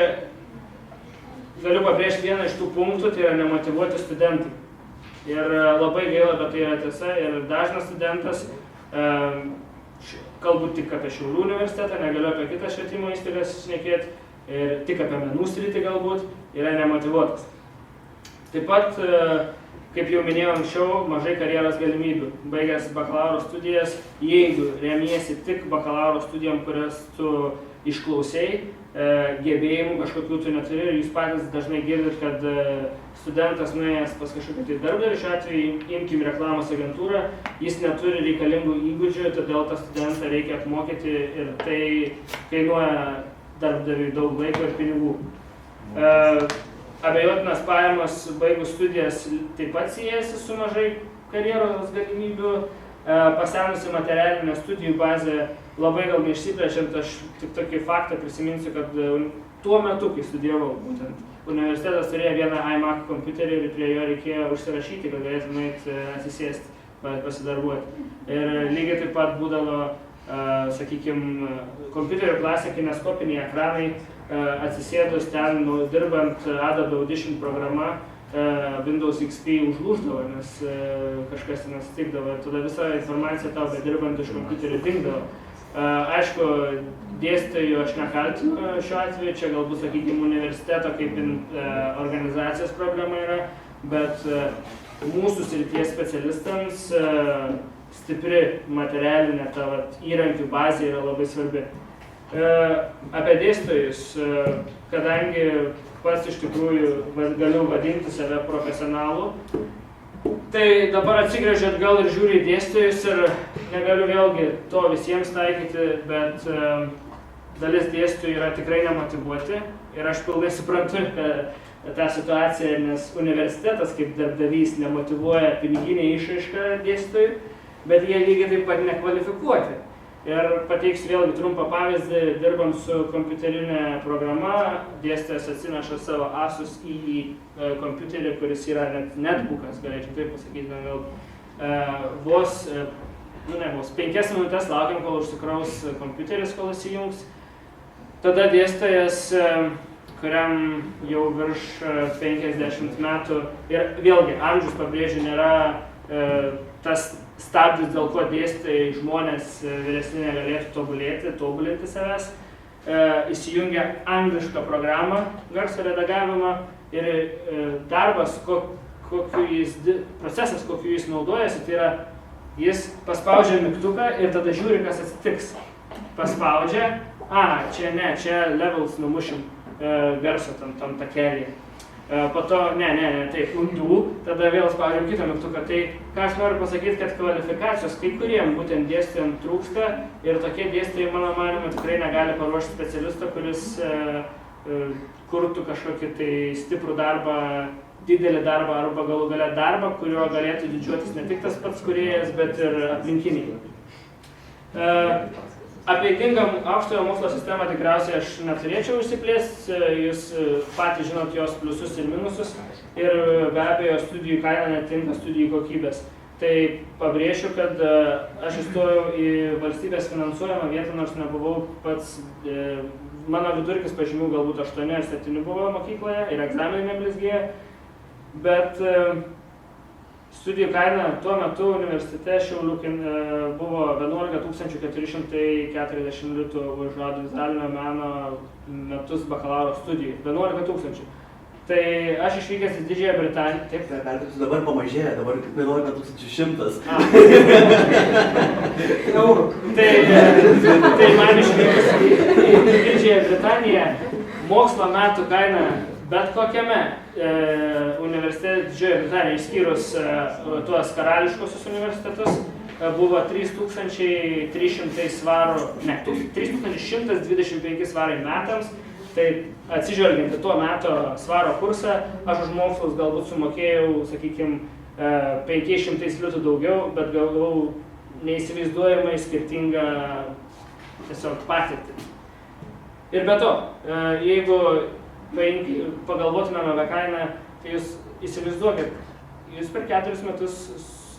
galiu pabrėžti vieną iš tų punktų, tai yra nemotyvuoti studentai. Ir labai gaila, bet tai yra tiesa, ir dažnas studentas, kalbu tik apie Šiaulių universitetą, negaliu apie kitą švietimo įstaigas šnekėti, ir tik apie menų sritį galbūt, yra nemotyvuotas. Taip pat, kaip jau minėjau anksčiau, mažai karjeros galimybių. Baigęs bakalauro studijas, jeigu remiesi tik bakalauro studijom, kurias tu išklausiai, gebėjimų kažkokių tu neturi ir jūs patys dažnai girdit, kad studentas nuėjęs pas kažkokį tai darbdavį, šiuo atveju imkim reklamos agentūrą, jis neturi reikalingų įgūdžių, todėl tą studentą reikia apmokyti ir tai kainuoja darbdaviui daug laiko ir pinigų. Abejotinas pajamas baigus studijas taip pat siejasi su mažai karjeros galimybių, pasenusi materialinė studijų bazė labai gal neišsiplečiant, aš tik tokį faktą prisiminsiu, kad tuo metu, kai studijavau, būtent universitetas turėjo vieną iMac kompiuterį ir prie jo reikėjo užsirašyti, kad galėtum eiti atsisėsti, pasidarbuoti. Ir lygiai taip pat būdavo, sakykime, kompiuterio klasė, kineskopiniai ekranai, atsisėdus ten, dirbant Adobe Audition programa, Windows XP užlūždavo, nes kažkas ten atsitikdavo ir tada visa informacija tau bedirbant iš kompiuterio dingdavo. Aišku, dėstytojų aš nekaltinu šiuo atveju, čia galbūt, sakykime, universiteto kaip organizacijos problema yra, bet mūsų srities specialistams stipri materialinė ta įrankių bazė yra labai svarbi. Apie dėstytojus, kadangi pats iš tikrųjų galiu vadinti save profesionalu, tai dabar atsigręžiu atgal ir žiūriu į dėstytojus ir negaliu vėlgi to visiems taikyti, bet dalis dėstytojų yra tikrai nemotyvuoti ir aš pilnai suprantu tą situaciją, nes universitetas kaip darbdavys nemotyvuoja piniginę išraišką dėstytojų, bet jie lygiai taip pat nekvalifikuoti. Ir pateiksiu vėlgi trumpą pavyzdį, dirbant su kompiuterinė programa, dėstytojas atsineša savo Asus į kompiuterį, kuris yra netbookas, galėčiau taip pasakyti, gal vos 5 minutės laukiam, kol užsikraus kompiuteris, kol įsijungs. Tada dėstytojas, kuriam jau virš 50 metų, ir vėlgi amžius pabrėžiu, nėra tas stabdis, dėl ko dėstytojai žmonės vyresni negalėtų tobulinti savęs, įsijungia anglišką programą, garso redagavimą ir darbas, procesas, kokiu jis naudojasi, tai yra, jis paspaudžia mygtuką ir tada žiūri, kas atsitiks. Paspaudžia, čia ne, čia levels numušim garso tam takelį. Po to, taip, undo, tada vėl spaudžiam kitą mygtuką. Tai ką aš noriu pasakyti, kad kvalifikacijos kai kuriem būtent dėstytojam trūksta ir tokie dėstytojai, mano manymu, tikrai negali paruošti specialisto, kuris kurtų kažkokį tai stiprų darbą, didelį darbą arba galų gale darbą, kurio galėtų didžiuotis ne tik tas pats kūrėjas, bet ir aplinkiniai. Apie ydingą aukštojo mokslo sistemą tikriausiai aš neturėčiau išsiplėsti, jūs patys žinot jos pliusus ir minusus ir be abejo studijų kaina netinka studijų kokybės. Tai pabrėšiu, kad aš įstojau į valstybės finansuojamą vietą, nors nebuvau pats, mano vidurkis pažymių galbūt 8 ar 7 buvo mokykloje ir egzaminai neblizgėjo, bet studijų kaina tuo metu universitete Šiaulių buvo 11 440 litų už audiovizualinio meno metus bakalauro studijų. 11 000. Tai aš išvykęs į Didžiąją Britaniją. Taip, perdirbsiu, dabar pamažėjo, dabar 11 100. Eurų. Tai man išvykus į Didžiąją Britaniją mokslo metų kaina bet kokiame universitete Didžiojoje Britanijoje, išskyrus tuos karališkosius universitetus, buvo 3300 svarų, 3125 svarai metams. Tai atsižvelgiant į tuo meto svaro kursą, aš už mokslus galbūt sumokėjau, sakykime, 500 litų daugiau, bet gavau neįsivaizduojamai skirtingą tiesiog patirtį. Ir be to, jeigu pagalvotumėm apie kainą, tai jūs įsivaizduokit, jūs per 4 metus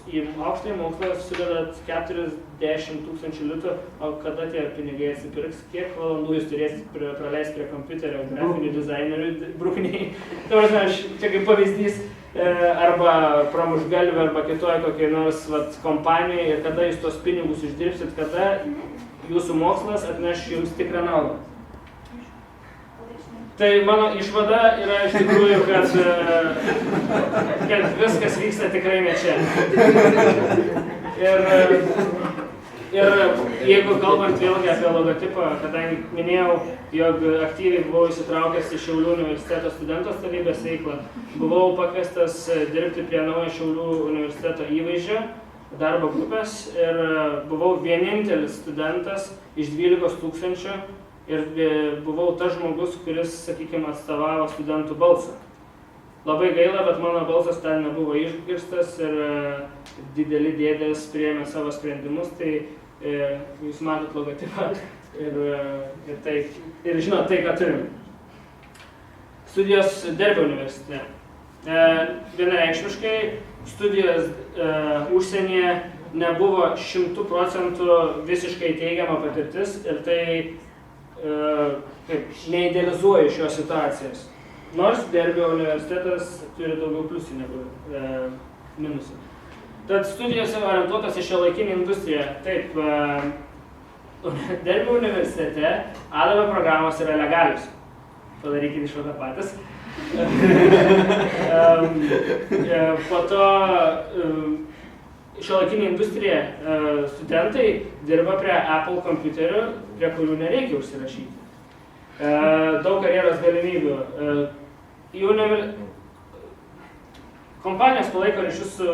į aukštąjį mokslą sudedat 40 000 litų, o kada tie pinigai atsipirks, kiek valandų jūs turėsit praleisti prie kompiuterio, grafinių dizainerių brukniai. Tai aš čia kaip pavyzdys, arba pramuštgalvė, arba kitoj kokiai nors kompanijai, ir kada jūs tos pinigus uždirbsit, kada jūsų mokslas atneš jums tikrą naudą. Tai mano išvada yra iš tikrųjų, kad viskas vyksta tikrai ne čia. Ir jeigu kalbant vėlgi apie logotipą, kadangi minėjau, jog aktyviai buvau įsitraukęs į Šiaulių universiteto studentų atstovybės veiklą, buvau pakviestas dirbti prie naujo Šiaulių universiteto įvaizdžio darbo grupės ir buvau vienintelis studentas iš 12 000 ir buvau tas žmogus, kuris, sakykime, atstovavo studentų balsą. Labai gaila, bet mano balsas ten nebuvo išgirstas ir dideli dėdės priėmė savo sprendimus, tai jūs matot logotipą ir žinot tai, ką turim. Studijos Derbio universitete. Vienareikšmiškai studijos užsienyje nebuvo 100% visiškai teigiama patirtis ir tai neidealizuoju šios situacijos. Nors Derbio universitetas turi daugiau pliusų negu minusų. Tad studijos orientuotas į šiuolaikinę industriją. Taip, Derbio universitete ADV programos yra legalius. Padarykite išvadą patys. Po to šiuolaikinė industrija studentai dirba prie Apple kompiuterių, prie kurių nereikia užsirašyti. Daug karjeros galimybių. Kompanijos palaiko ryšius su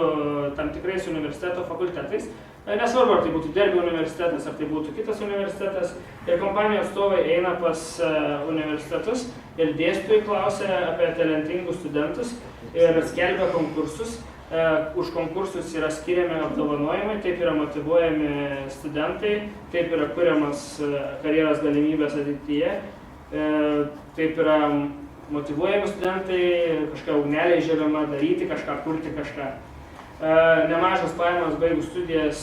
tam tikrais universiteto fakultetais. Nesvarbu, ar tai būtų Derbio universitetas, ar tai būtų kitas universitetas. Ir kompanijos atstovai eina pas universitetus ir dėstytojai klausia apie talentingus studentus ir skelbia konkursus. Už konkursus yra skiriami apdovanojimai, taip yra motyvuojami studentai, taip yra kuriamas karjeros galimybės ateityje, taip yra motyvuojami studentai, kažką ugnelė įžiūrima, daryti kažką, kurti kažką. Nemažas pajamas baigus studijas,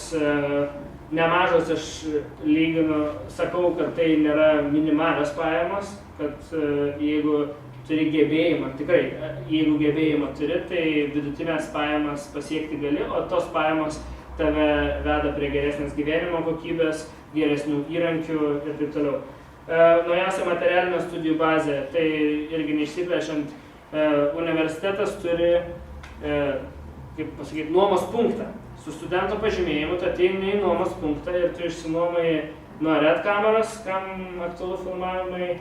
nemažas aš lyginu, sakau, kad tai nėra minimalios pajamos, kad jeigu turi gebėjimą, tikrai, jeigu gebėjimą turi, tai vidutinės pajamas pasiekti gali, o tos pajamos tave veda prie geresnės gyvenimo kokybės, geresnių įrankių ir taip toliau. Naujausia materialinė studijų bazė, tai irgi neišsiplešiant, universitetas turi, kaip pasakyti, nuomos punktą. Su studento pažymėjimu tu ateini į nuomos punktą ir tu išsinuomai nuo red kameros, kam aktualu filmavimai,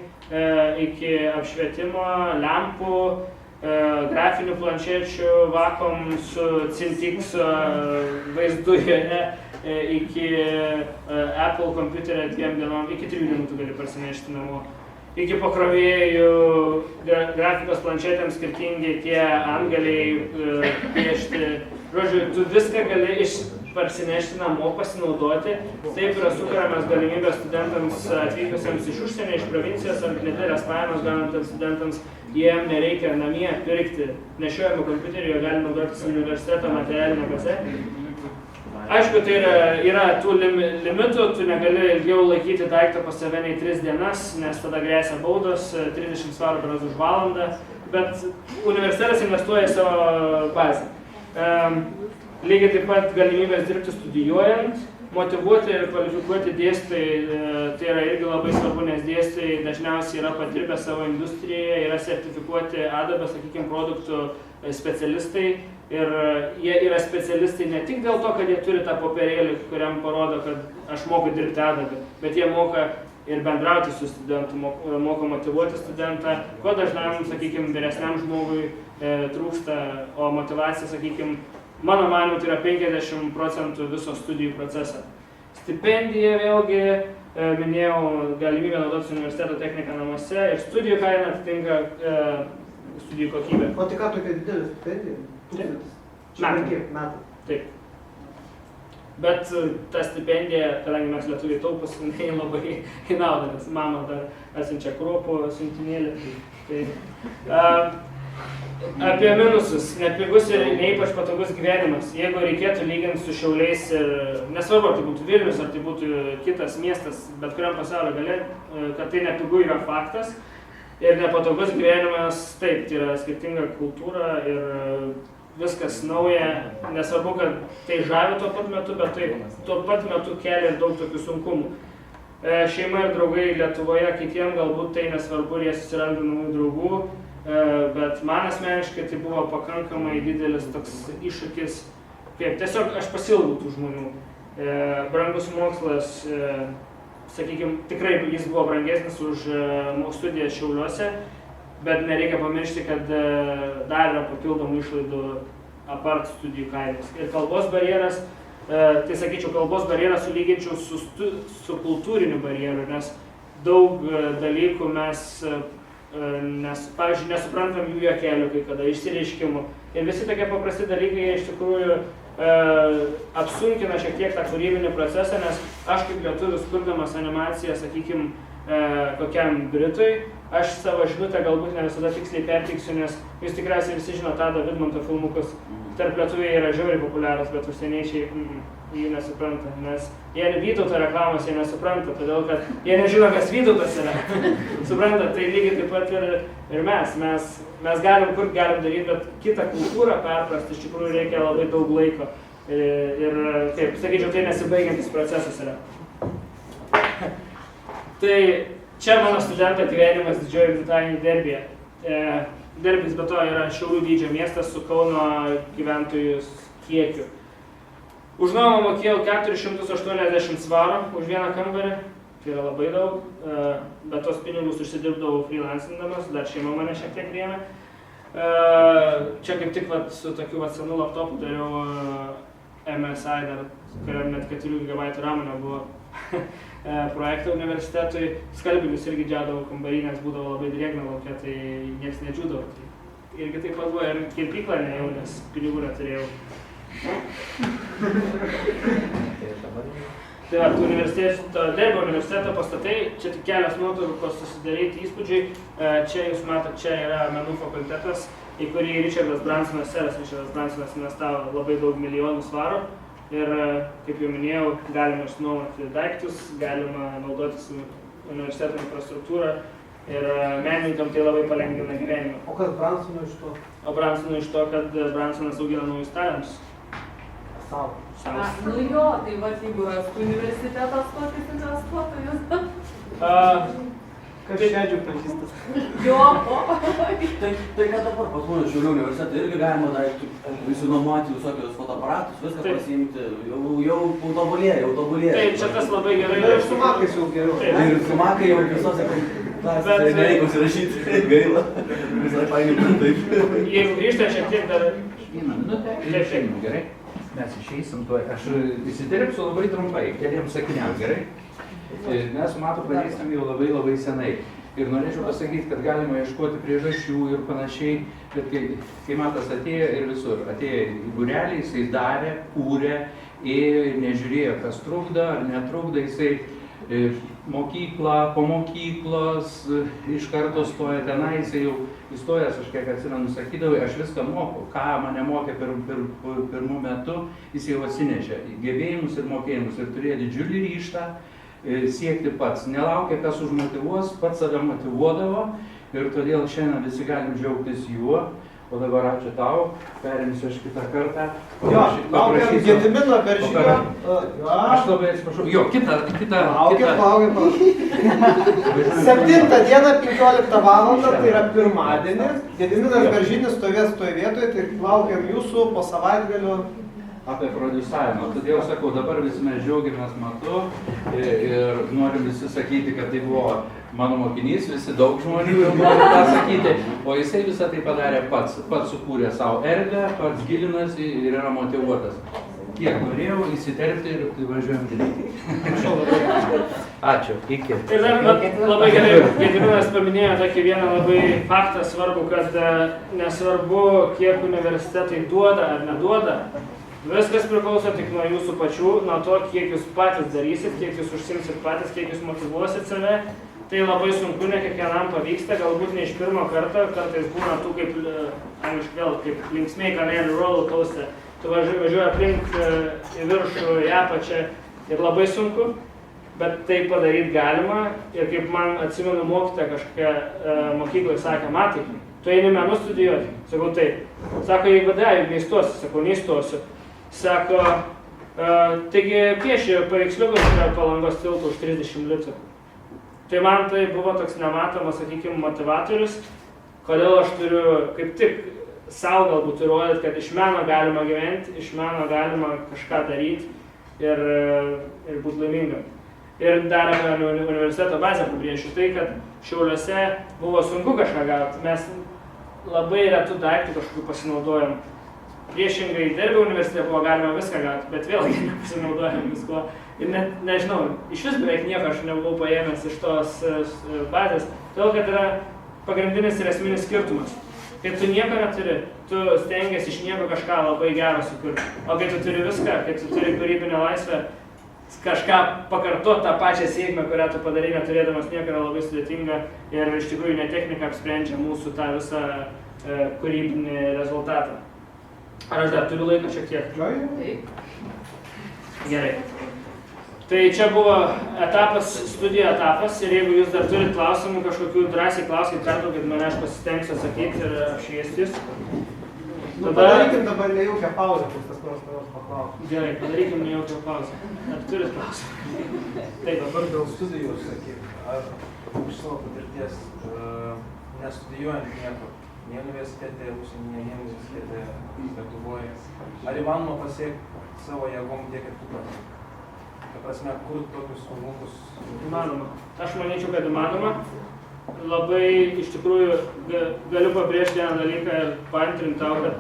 iki apšvietimo, lempų, grafinių planšečių, vakom su Cintiq'o vaizdu joje, iki Apple kompiuterio 2 dienom, iki 3 dienų tu gali parsinešti namo. Iki pakrovėjų grafikos planšetėms skirtingi tie antgaliai piešti. Žodžiu, tu viską gali parsinešti namo, pasinaudoti. Taip yra sukuriamas galimybės studentams atvykusiems iš užsienio, iš provincijos ar nedidelės pajamas gaunantiems studentams. Jiem nereikia namie pirkti nešiojamų kompiuterių, jie gali naudotis universiteto materialinę bazę. Aišku, tai yra tų limitų, tu negali ilgiau laikyti daiktą pas save nei 3 dienas, nes tada grėsia baudos 30 svarų už valandą, bet universitetas investuoja į savo bazę. Lygiai taip pat galimybės dirbti studijuojant, motyvuoti ir kvalifikuoti dėstytojai, tai yra irgi labai svarbu, nes dėstytojai dažniausiai yra padirbę savo industrijoje, yra sertifikuoti ADB, sakykime, produktų specialistai ir jie yra specialistai ne tik dėl to, kad jie turi tą popierėlį, kuriam parodo, kad aš moku dirbti ADB, bet jie moka ir bendrauti su studentu, moka motyvuoti studentą, ko dažnam, sakykime, vyresniam žmogui trūksta, o motyvacija, sakykime, mano manimu, tai yra 50% viso studijų proceso. Stipendija vėlgi, minėjau, galimybę naudotis universiteto techniką namuose ir studijų kaina atitinka studijų kokybę. O tai ką tokia didelė stipendija? Metai. Taip. Bet ta stipendija, kadangi mes lietuviai taupus, jinai labai į naudą, nes mama dar atsiunčia kruopų siuntinėlį. Apie minusus, nepigus ir neipač patogus gyvenimas. Jeigu reikėtų lyginti su Šiauliais ir nesvarbu, ar tai būtų Vilnius, ar tai būtų kitas miestas, bet kuriam pasaulio gale, kad tai nepigu yra faktas. Ir nepatogus gyvenimas, taip, tai yra skirtinga kultūra ir viskas nauja, nesvarbu, kad tai žavi tuo pat metu, bet tai tuo pat metu kelia daug tokių sunkumų. Šeima ir draugai Lietuvoje, kitiem galbūt tai nesvarbu, ir jie susiranda naujų draugų, bet man asmeniškai tai buvo pakankamai didelis toks iššūkis, kaip tiesiog aš pasiilgau tų žmonių. Brangus mokslas, sakykime, tikrai jis buvo brangesnis už studijas Šiauliuose, bet nereikia pamiršti, kad dar yra papildomų išlaidų apart studijų kainos. Ir kalbos barjeras, tai sakyčiau, kalbos barjerą sulyginčiau su kultūriniu barjeru, nes daug dalykų mes, pavyzdžiui, nesuprantam jų juokelių, kai kada išsireiškimų. Ir visi tokie paprasti dalykai, jie iš tikrųjų apsunkina šiek tiek tą kūrybinį procesą, nes aš kaip lietuvis kurdamas animaciją, sakykime, kokiam Britui, aš savo žinutę galbūt ne visada tiksliai perteiksiu, nes jūs tikriausiai visi žino Tado Vidmanto filmukus, tarp lietuviai yra žiauriai populiarūs, bet užsieniečiai jų nesupranta, nes jie Vytauto reklamos jie nesupranta, todėl kad jie nežino, kas Vytautas yra. Suprantat, tai lygiai taip pat ir mes galim kur galim daryti, bet kitą kultūrą perprasti iš tikrųjų reikia labai daug laiko. Ir taip, sakyčiau, tai nesibaigiantis procesas yra. Tai čia mano studento gyvenimas Didžiojoje Britanijoje Derbyje. Derbys be to yra Šiaulių dydžio miestas su Kauno gyventojų kiekiu. Už nuomą mokėjau 480 svarų už vieną kambarį, tai yra labai daug, bet tos pinigus užsidirbdavau freelancindamas, dar šeima mane šiek tiek rėmė. Čia kaip tik su tokiu senu laptopu dariau MSI, dar, kuriam net 4 GB RAM nebuvo projektą universitetui. Skalbinius irgi džiaudavau kambarį, nes būdavo labai drėgna lauke, tai nieks nedžiūdavo. Tai irgi taip pat buvo ir kirpyklą nejau, nes pinigų neturėjau. Tai va, Derbio universiteto pastatai, čia tik kelios nuotraukos susidaryti įspūdžiai. Čia jūs matot, čia yra menų fakultetas, į kurį Richardas Bransonas, seras Richardas Bransonas investavo labai daug milijonų svarų. Ir, kaip jau minėjau, galima išnuomoti daiktus, galima naudotis universiteto infrastruktūrą ir menininkam tai labai palengvina gyvenimą. O kas Bransonui iš to? O Bransonui iš to, kad Bransonas augina naujus talentus. Sau. Nu jo, tai va, jeigu rastų universitetas tokius investuotojus. Kas šiandžių pažįstas? Jo, Tai ką dabar pas mane Šiaulių universitetą irgi galima daiktų įsinuomoti visokius fotoaparatus, viską pasiimti, jau tobulėja. Taip, čia tas labai gerai. Ir su makais jau geriau. Ir su makai jau visose klasėse nereikia užsirašyti, gaila. Visai painiai taip. Jeigu grįžtant šiek tiek dar... Vieną minutę ir išeinu, gerai? Mes išeisim tuoj. Aš įsiterpsiu labai trumpai, keliems sakiniam, gerai? Mes Matu pažįstam jau labai senai. Ir norėčiau pasakyti, kad galima ieškoti priežasčių ir panašiai, bet kai Matas atėjo ir visur, atėjo į būrelį, jisai darė, kūrė, ėjo ir nežiūrėjo, kas trukdo ar netrukdo, jisai mokyklą, po mokyklos, iš karto stoja tenai, jisai jau įstojęs, aš kiek atsimenu, sakydavai, aš viską moku, ką mane mokė pirmų metų, jis jau atsinešė gebėjimus ir mokėjimus ir turėjo didžiulį ryžtą siekti pats, nelaukė, kas užmotyvuos, pats save motyvuodavo ir todėl šiandien visi galim džiaugtis juo. O dabar ačiū tau, perimsiu aš kitą kartą. Jo, laukiam Gedimino Beržinio. Aš labai atsiprašau. Jo, kitą. Laukiam. 7 dieną 15 valandą, tai yra pirmadienis. Gediminas Beržinis stovės toje vietoje, tai laukiam jūsų po savaitgalio. Apie prodiusavimą. Todėl sakau, dabar visi mes džiaugiamės Matu ir norim visi sakyti, kad tai buvo mano mokinys, visi daug žmonių jau nori tą sakyti, o jisai visą tai padarė pats sukūrė savo erdvę, pats gilinasi ir yra motyvuotas. Tiek norėjau įsiterpti ir važiuojam greitai. Ačiū, iki. Ir dar labai gerai, Gediminas paminėjo tokį vieną labai faktą svarbų, kad nesvarbu, kiek universitetai duoda ar neduoda, viskas priklauso tik nuo jūsų pačių, nuo to, kiek jūs patys darysit, kiek jūs užsimsit patys, kiek jūs motyvuosit save. Tai labai sunku, ne kiekvienam pavyksta, galbūt ne iš pirmo karto, kartais būna tų kaip, angliškai vėl, kaip linksmai kanėlių roller coaster. Tu važiuoji aplink į viršų, į apačią ir labai sunku, bet tai padaryti galima. Ir kaip man atsimenu mokytoja kažkokia mokykloje sakė, Matai, tu eini menų studijuoti. Sakau, taip. Sako, jeigu juk neįstosiu. Sakau, neįstosiu. Sako, taigi piešė paveiksliukus prie Palangos tilto už 30 litų. Tai man tai buvo toks nematomas, sakykime, motivatorius, kodėl aš turiu kaip tik savo galbūt įrodyti, kad iš meno galima gyventi, iš meno galima kažką daryti. ir būti laimingam. Ir dar universiteto bazę pabrėšiu tai, kad Šiauliuose buvo sunku kažką gauti. Mes labai retų daiktų kažkokių pasinaudojom. Priešingai dirbę universitete buvo galima viską gauti, bet vėlgi nepasinaudojom visko. Ir net, nežinau, iš vis beveik nieko aš nebuvau paėmęs iš tos bazės, todėl kad yra pagrindinis ir esminis skirtumas. Kai tu nieko neturi, tu stengiasi iš nieko kažką labai gero sukurti. O kai tu turi viską, kai tu turi kūrybinę laisvę, kažką pakartoti tą pačią sėkmę, kurią tu padarai neturėdamas nieko, yra labai sudėtinga ir iš tikrųjų ne technika apsprendžia mūsų tą visą kūrybinį rezultatą. Ar aš dar turiu laiką šiek tiek? Taip. Gerai. Tai čia buvo etapas, studijų etapas ir jeigu jūs dar turit klausimų kažkokių, drąsiai klauskit, pertraukit mane, aš pasistengsiu atsakyti ir apšviestis. Padarykim dabar nejaukią pauzę, kas tas nors paklausti. Gerai, padarykim nejaukią pauzę. Ar turit klausimą? Taip, dabar dėl studijų, sakyk, ar iš savo patirties nestudijuojant niekur, nei universitete, užsienyje, nei universitete Lietuvoje, ar įmanoma pasiekti savo jėgom tiek ir tu pats? Ta prasme, kur tokius filmukus? Įmanoma. Aš manyčiau, kad įmanoma. Labai iš tikrųjų galiu pabrėžti vieną dalyką ir paantrinti tau, kad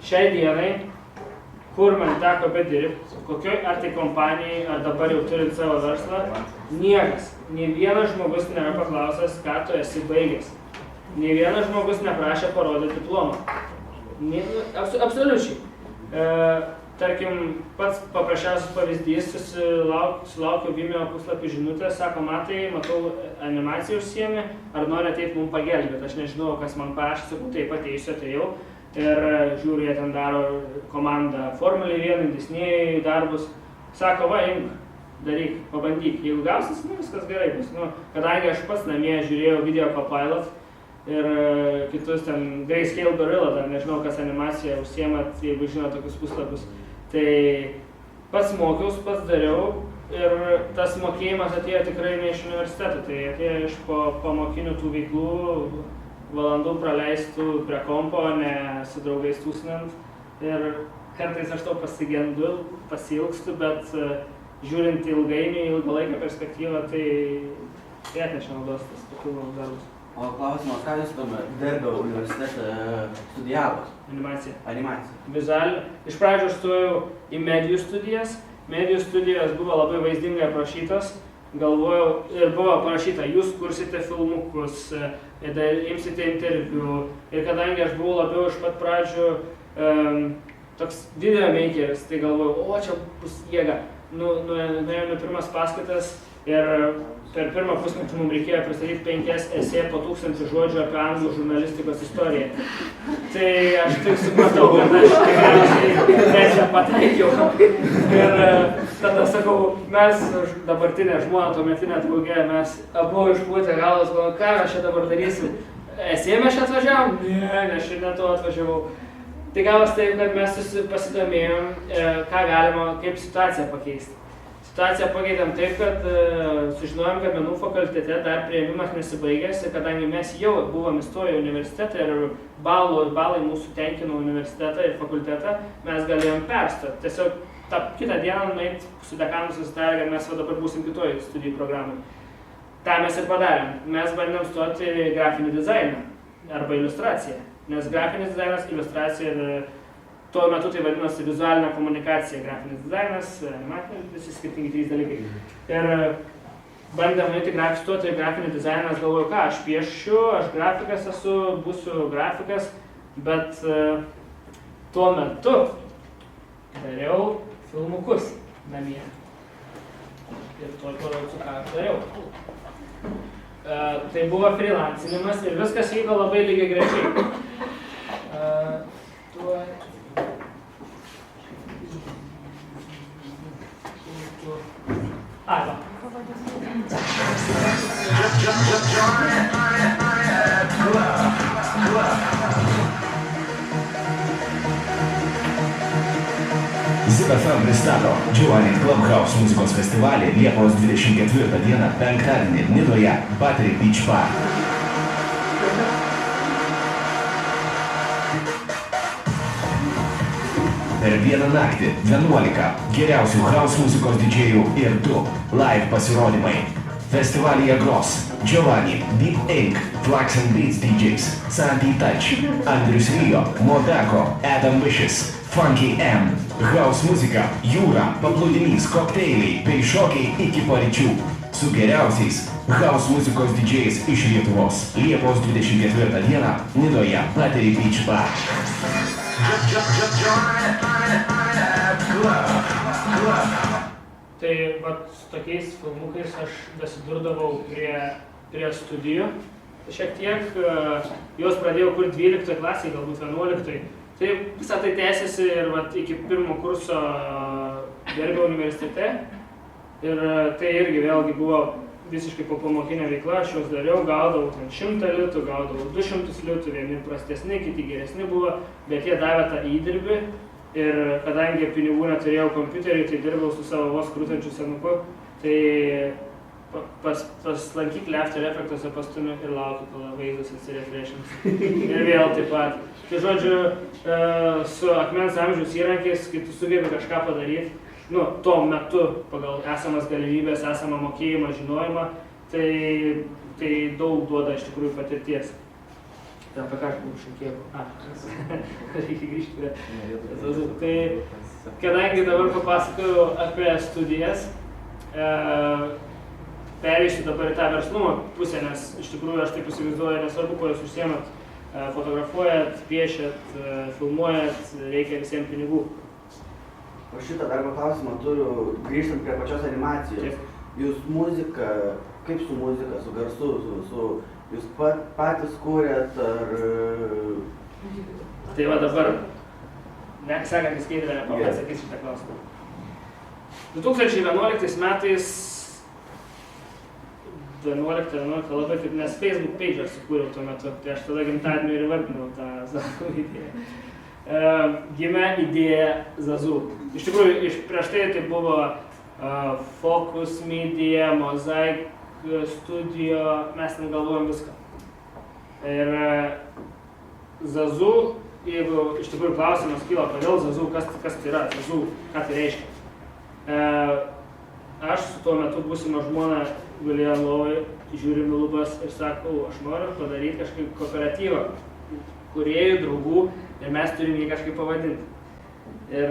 šiai dienai, kur man teko bedirbti, kokioj ar tai kompanijai, ar dabar jau turint savo verslą, niekas, nei vienas žmogus nėra paklausęs, ką tu esi baigęs. Nei vienas žmogus neprašė parodyti diplomą. Absoliučiai. Tarkim, pats paprasčiausias pavyzdys, sulaukiau Vimeo puslapį žinutę, sako, matai, matau animaciją užsiemi, ar nori ateiti mums pagelbėti, aš nežinau, kas man parašė, sakau, taip ateisiu, atėjau ir žiūriu, jie ten daro komandą Formulė 1, Disney darbus, sako, va, imk, daryk, pabandyk, jeigu gausis, viskas gerai bus, kadangi aš pats namie žiūrėjau Video Copilot ir kitus ten Grayscale Gorilla, dar nežinau, kas animaciją užsiemat, jeigu žino tokius puslapius. Tai pats mokiaus, pats dariau ir tas mokėjimas atėjo tikrai ne iš universiteto, tai atėjo iš pamokinių tų veiklų, valandų praleistų prie kompo, ne su draugais tūsinant. Ir kartais aš to pasigendu, pasilgstu, bet žiūrint ilgainiui, ilgalaikę perspektyvą, tai atnešė naudos tas papildomus darbus. O klausimas, ką jūs tame Derbio universitete studijavot? Animacija. Vizualinė. Iš pradžių aš stojau į medijų studijas. Medijų studijos buvo labai vaizdingai aprašytos. Galvojau, ir buvo parašyta, jūs kursite filmukus, imsite interviu. Ir kadangi aš buvau labiau iš pat pradžių toks video makeris, tai galvojau, o čia bus jėga. Nuėjome pirmas paskaitas ir per pirmą pusmetį mums reikėjo pristatyti 5 esė po 1000 žodžių apie anglų žurnalistikos istoriją. Tai aš tik supratau, kad aš tikriausiai pataikiau. Ir tada sakau, mes, dabartinė žmona, tuometinė draugė, mes abu išpūtę galvas, ką aš čia dabar darysim. Esė mes čia atvažiavom? Ne, aš ir ne to atvažiavau. Tai gavos taip, kad mes pasidomėjom, ką galima, kaip situaciją pakeisti. Situaciją pakeitėm taip, kad sužinojom, kad menų fakultete dar priėmimas nesibaigęs ir kadangi mes jau buvom įstoję į universitetą ir balai mūsų tenkino universitetą ir fakultetą, mes galėjom perstoti. Tiesiog tą kitą dieną nueit su dekanu susitarę, kad mes dabar būsim kitoj studijų programai. tą mes ir padarėm. Mes bandėm stoti grafinį dizainą arba iliustraciją, nes grafinis dizainas, iliustracija ir tuo metu tai vadinosi vizualinė komunikacija, grafinis dizainas, animacija, visi skirtingi trys dalykai. Ir bandėm nueiti stoti į grafinį dizainą, aš galvoju, ką, aš piešiu, aš grafikas esu, būsiu grafikas, bet tuo metu dariau filmukus namie. Ir tuo parodžiu, ką aš dariau. Tai buvo freelancinimas ir viskas vyko labai lygiai grečiai. Va. ZipFM pristato Joanne Clubhouse muzikos festivalį Liepos 24 dieną penktadienį Nidoje Battery Beach Park. Per vieną naktį 11 geriausių house muzikos didžėjų ir 2 live pasirodymai. Festivalyje gros Giovanni, Deep Ink, Flux and Beats DJs, Santi Touch, Andrius Rio, Modako, Adam Vicious, Funky M, house muzika, jūra, paplūdimys, kokteiliai bei šokiai iki paryčių. Su geriausiais house muzikos didžėjais iš Lietuvos. Liepos 24 dieną Nidoje Battery Beach Bar. Tai vat su tokiais filmukais aš dasidurdavau prie studijų. Šiek tiek juos pradėjau kur 12 klasiai, galbūt 11. Tai visą tai tęsiasi ir vat iki pirmo kurso Derbio universitete. Ir tai irgi vėlgi buvo visiškai popamokinė veikla, aš juos dariau, gaudavau 100 litų, gaudavau 200 litų, vieni prastesni, kiti geresni buvo, bet jie davė tą įdirbį ir kadangi pinigų neturėjau kompiuterį, tai dirbau su savo vos krūtančiu senuku, tai paslankyti After Effectuose pastumiu ir laukiu, kol vaizdas atsirefreshins. Ir vėl taip pat. Tai žodžiu, su akmens amžiaus įrankiais, kai tu sugebi kažką padaryti, tuo metu pagal esamas galimybės, esamą mokėjimą, žinojimą, tai daug duoda iš tikrųjų patirties. Tai apie ką aš buvau šnekėjau? Reikia grįžti prie. Tai kadangi dabar papasakojau apie studijas, pereisiu dabar į tą verslumo pusę, nes iš tikrųjų aš taip įsivaizduoju, nesvarbu, kuo jūs užsiemat, fotografuojat, piešiat, filmuojat, reikia visiems pinigų. O šitą dar klausimą turiu, grįžtant prie pačios animacijos. Jūs muzika, kaip su muzika, su garsu, jūs patys kūrėt ar... Tai va dabar, sekantis skaidrė pasakys šitą klausimą. 2011 metais, 11 labai taip, nes Facebook page aš sukūriau tuo metu, tai aš tada gimtadienį ir įvardinau tą savo idėją. Gimė idėja Zazu. Iš tikrųjų, prieš tai buvo Focus Media, Mosaic Studio, mes ten galvojom viską. Ir Zazu, jeigu iš tikrųjų klausimas kyla, kodėl Zazu, kas tai yra, Zazu, ką tai reiškia. Aš su tuo metu būsima žmona gulėjo lovai, žiūrim į lubas ir sakau, aš noriu padaryti kažkaip kooperatyvą, kūrėjų, draugų, ir mes turim jį kažkaip pavadinti. Ir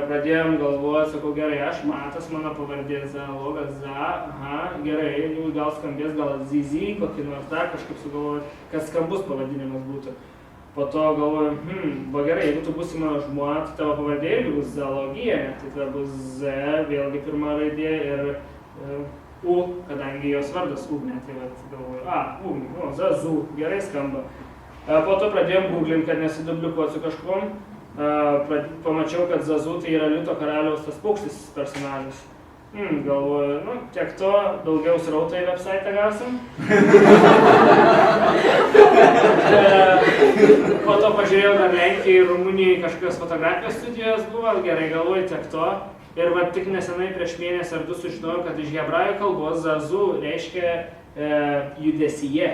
pradėjom galvoti, sakau, gerai, aš Matas, mano pavardė Zalogas, gerai, gal skambės, gal Zizi, kokį nors dar kažkaip sugalvoti, kad skambus pavadinimas būtų. Po to galvojom, gerai, jeigu tu būsi mano žmona, tai tavo pavardė irgi bus Zalogienė, tai tada bus Z, vėlgi pirma raidė ir U, kadangi jos vardas Ugnė, tai galvoju, Ugnė, Zazu, gerai skamba. Po to pradėjom googlinti, kad nesiduplikuoti su kažkuom. Pamačiau, kad Zazu tai yra Liūto karaliaus tas paukštis personažas. Galvoju, tiek to, daugiau srauto į website gausim. Po to pažiūrėjau dar Lenkijai, Rumunijai kažkokios fotografijos studijos buvo, gerai galvoju, tiek to. Ir tik nesenai prieš mėnesį ar 2 sužinojau, kad iš hebrajų kalbos Zazu reiškia judesyje,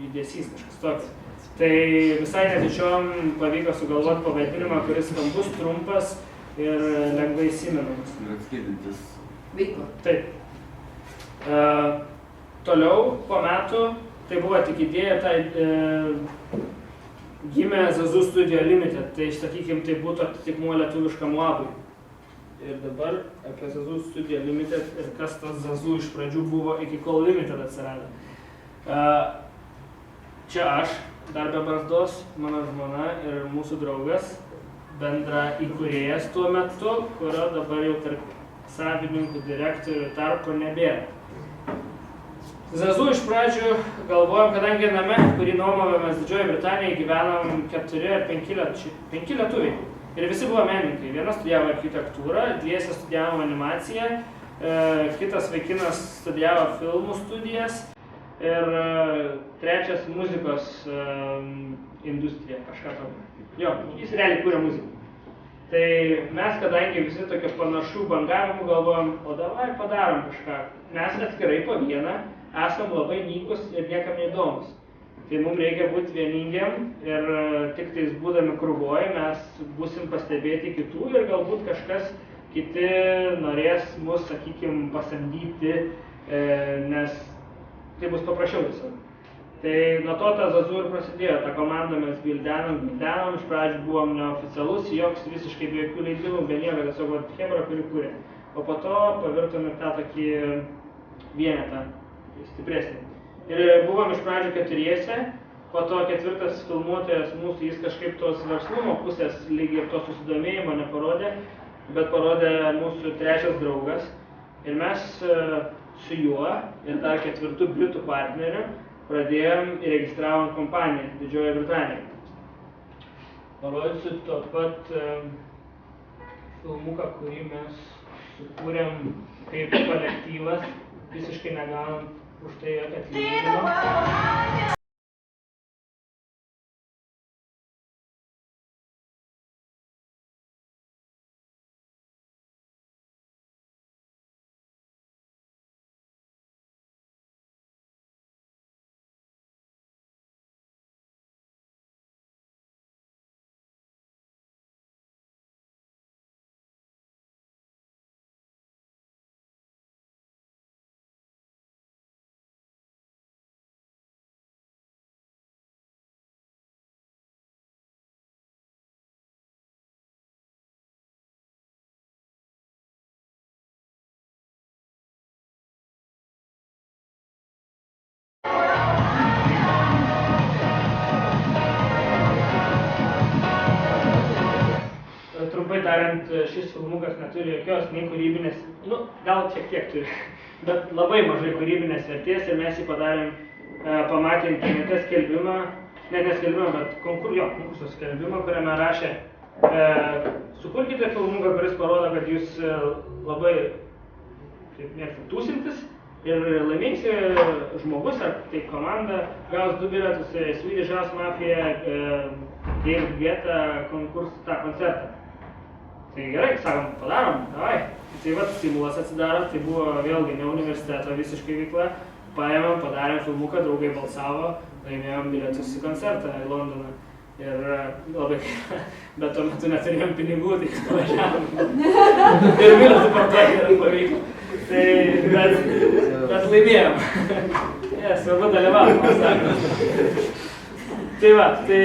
judesys kažkas toks. Tai visai netyčiom pavyko sugalvoti pavadinimą, kuris skambus, trumpas ir lengvai įsimenamas. Ir atskidintis veiklą. Taip. Toliau, po metų, tai buvo tik idėja, gimė Zazu Studio Limited, tai sakykim, tai būtų atitikmuo lietuviškam labui. Ir dabar apie Zazu Studio Limited ir kas tas Zazu iš pradžių buvo, iki kol Limited atsirado. Čia aš, dar be barzdos, mano žmona ir mūsų draugas, bendra įkūrėjas tuo metu, kurio dabar jau tarp savininkų, direktorių tarpo nebėra. Zazu iš pradžių galvojom, kadangi name, kurį nuomavomės Didžiojoje Britanijoje, gyvenom 4 ar 5 lietuviai. Ir visi buvo menininkai. Vienas studijavo architektūrą, dviese studijavo animaciją, kitas vaikinas studijavo filmų studijas ir trečias muzikos industrija, kažką tokio. Jo, jis realiai kūrė muziką. Tai mes, kadangi visi tokio panašių bangavimų galvojom, o davai padarom kažką. Mes atskirai po vieną esam labai nykus ir niekam neįdomus. Tai mums reikia būti vieningiem ir tik tais būdami krūvoj mes būsim pastebėti kitų ir galbūt kažkas kiti norės mus, sakykime, pasamdyti, nes tai bus paprasčiau tiesiog. Tai nuo to ta Zazu ir prasidėjo, tą komandą mes gvildenom, iš pradžių buvom neoficialus, joks visiškai be jokių leidimų, be nieko, tiesiog chebra, kuri kūrė. O po to pavirtome tą tokį vienetą, stipresnį. Ir buvom iš pradžių 4, po to 4 filmuotojas mūsų, jis kažkaip tos verslumo pusės lygiai ir to susidomėjimo neparodė, bet parodė mūsų 3 draugas. Ir mes su juo ir dar 4 britų partneriu pradėjom ir registravom kompaniją Didžiojoje Britanijoje. Parodysiu to pat filmuką, kurį mes sukūrėm kaip kolektyvas, visiškai negaunam už tai jokio atlyginimo. Trumpai tariant, šis filmukas neturi jokios nei kūrybinės, gal šiek tiek turi, bet labai mažai kūrybinės vertės ir mes jį padarėm, pamatę internete skelbimą, ne skelbimą, bet konkurso skelbimą, kuriame rašė, sukurkite filmuką, kuris parodo, kad jūs labai mėgstate tūsintis ir laimėsi žmogus ar tai komanda gaus 2 bilietus Swedish House Mafia David Guetta koncertą. Tai gerai, sakom, padarom, davai. Tai vat stimulas atsidaro, tai buvo vėlgi ne universiteto visiškai veikla. Paėmėm, padarėm filmuką, draugai balsavo, laimėjom bilietus į koncertą į Londoną. Ir labai, bet tuo metu neturėjom pinigų, tai važiavom. Ir bilietų parduoti ir pavyko. Tai, bet laimėjom. Svarbu dalyvauti, sakom. Tai va, tai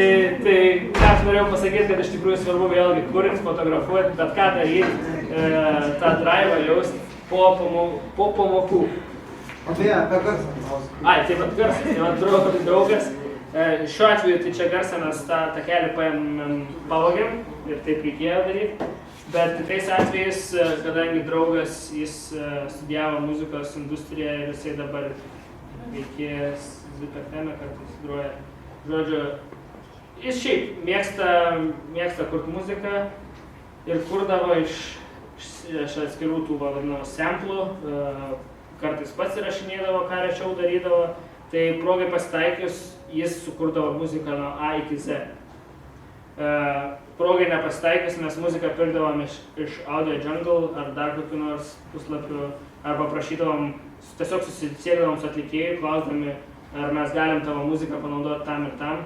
ką aš norėjau pasakyti, kad iš tikrųjų svarbu vėlgi kurint, fotografuoti, bet ką daryti, tą drive'ą jausti po pamokų. O tai apie garsą. Tai vat garsas, tai vat draugas. Šiuo atveju tai čia garsą mes tą takelį pavogėm ir taip reikėjo daryti. Bet kitais atvejais, kadangi draugas, jis studijavo muzikos industriją ir jisai dabar veikėjas ZPFM, kartais groja. Žodžiu, jis šiaip mėgsta kurti muziką ir kurdavo iš atskirų tų vadinamų samplų, kartais pats įrašinėdavo, ką rečiau darydavo, tai progai pasitaikius jis sukurdavo muziką nuo A iki Z. Progai nepasitaikius mes muziką pirkdavom iš Audio Jungle ar dar kokių nors puslapių, arba prašydavom, tiesiog susisiekdavom su atlikėjui, klausdami, ar mes galim tavo muziką panaudoti tam ir tam.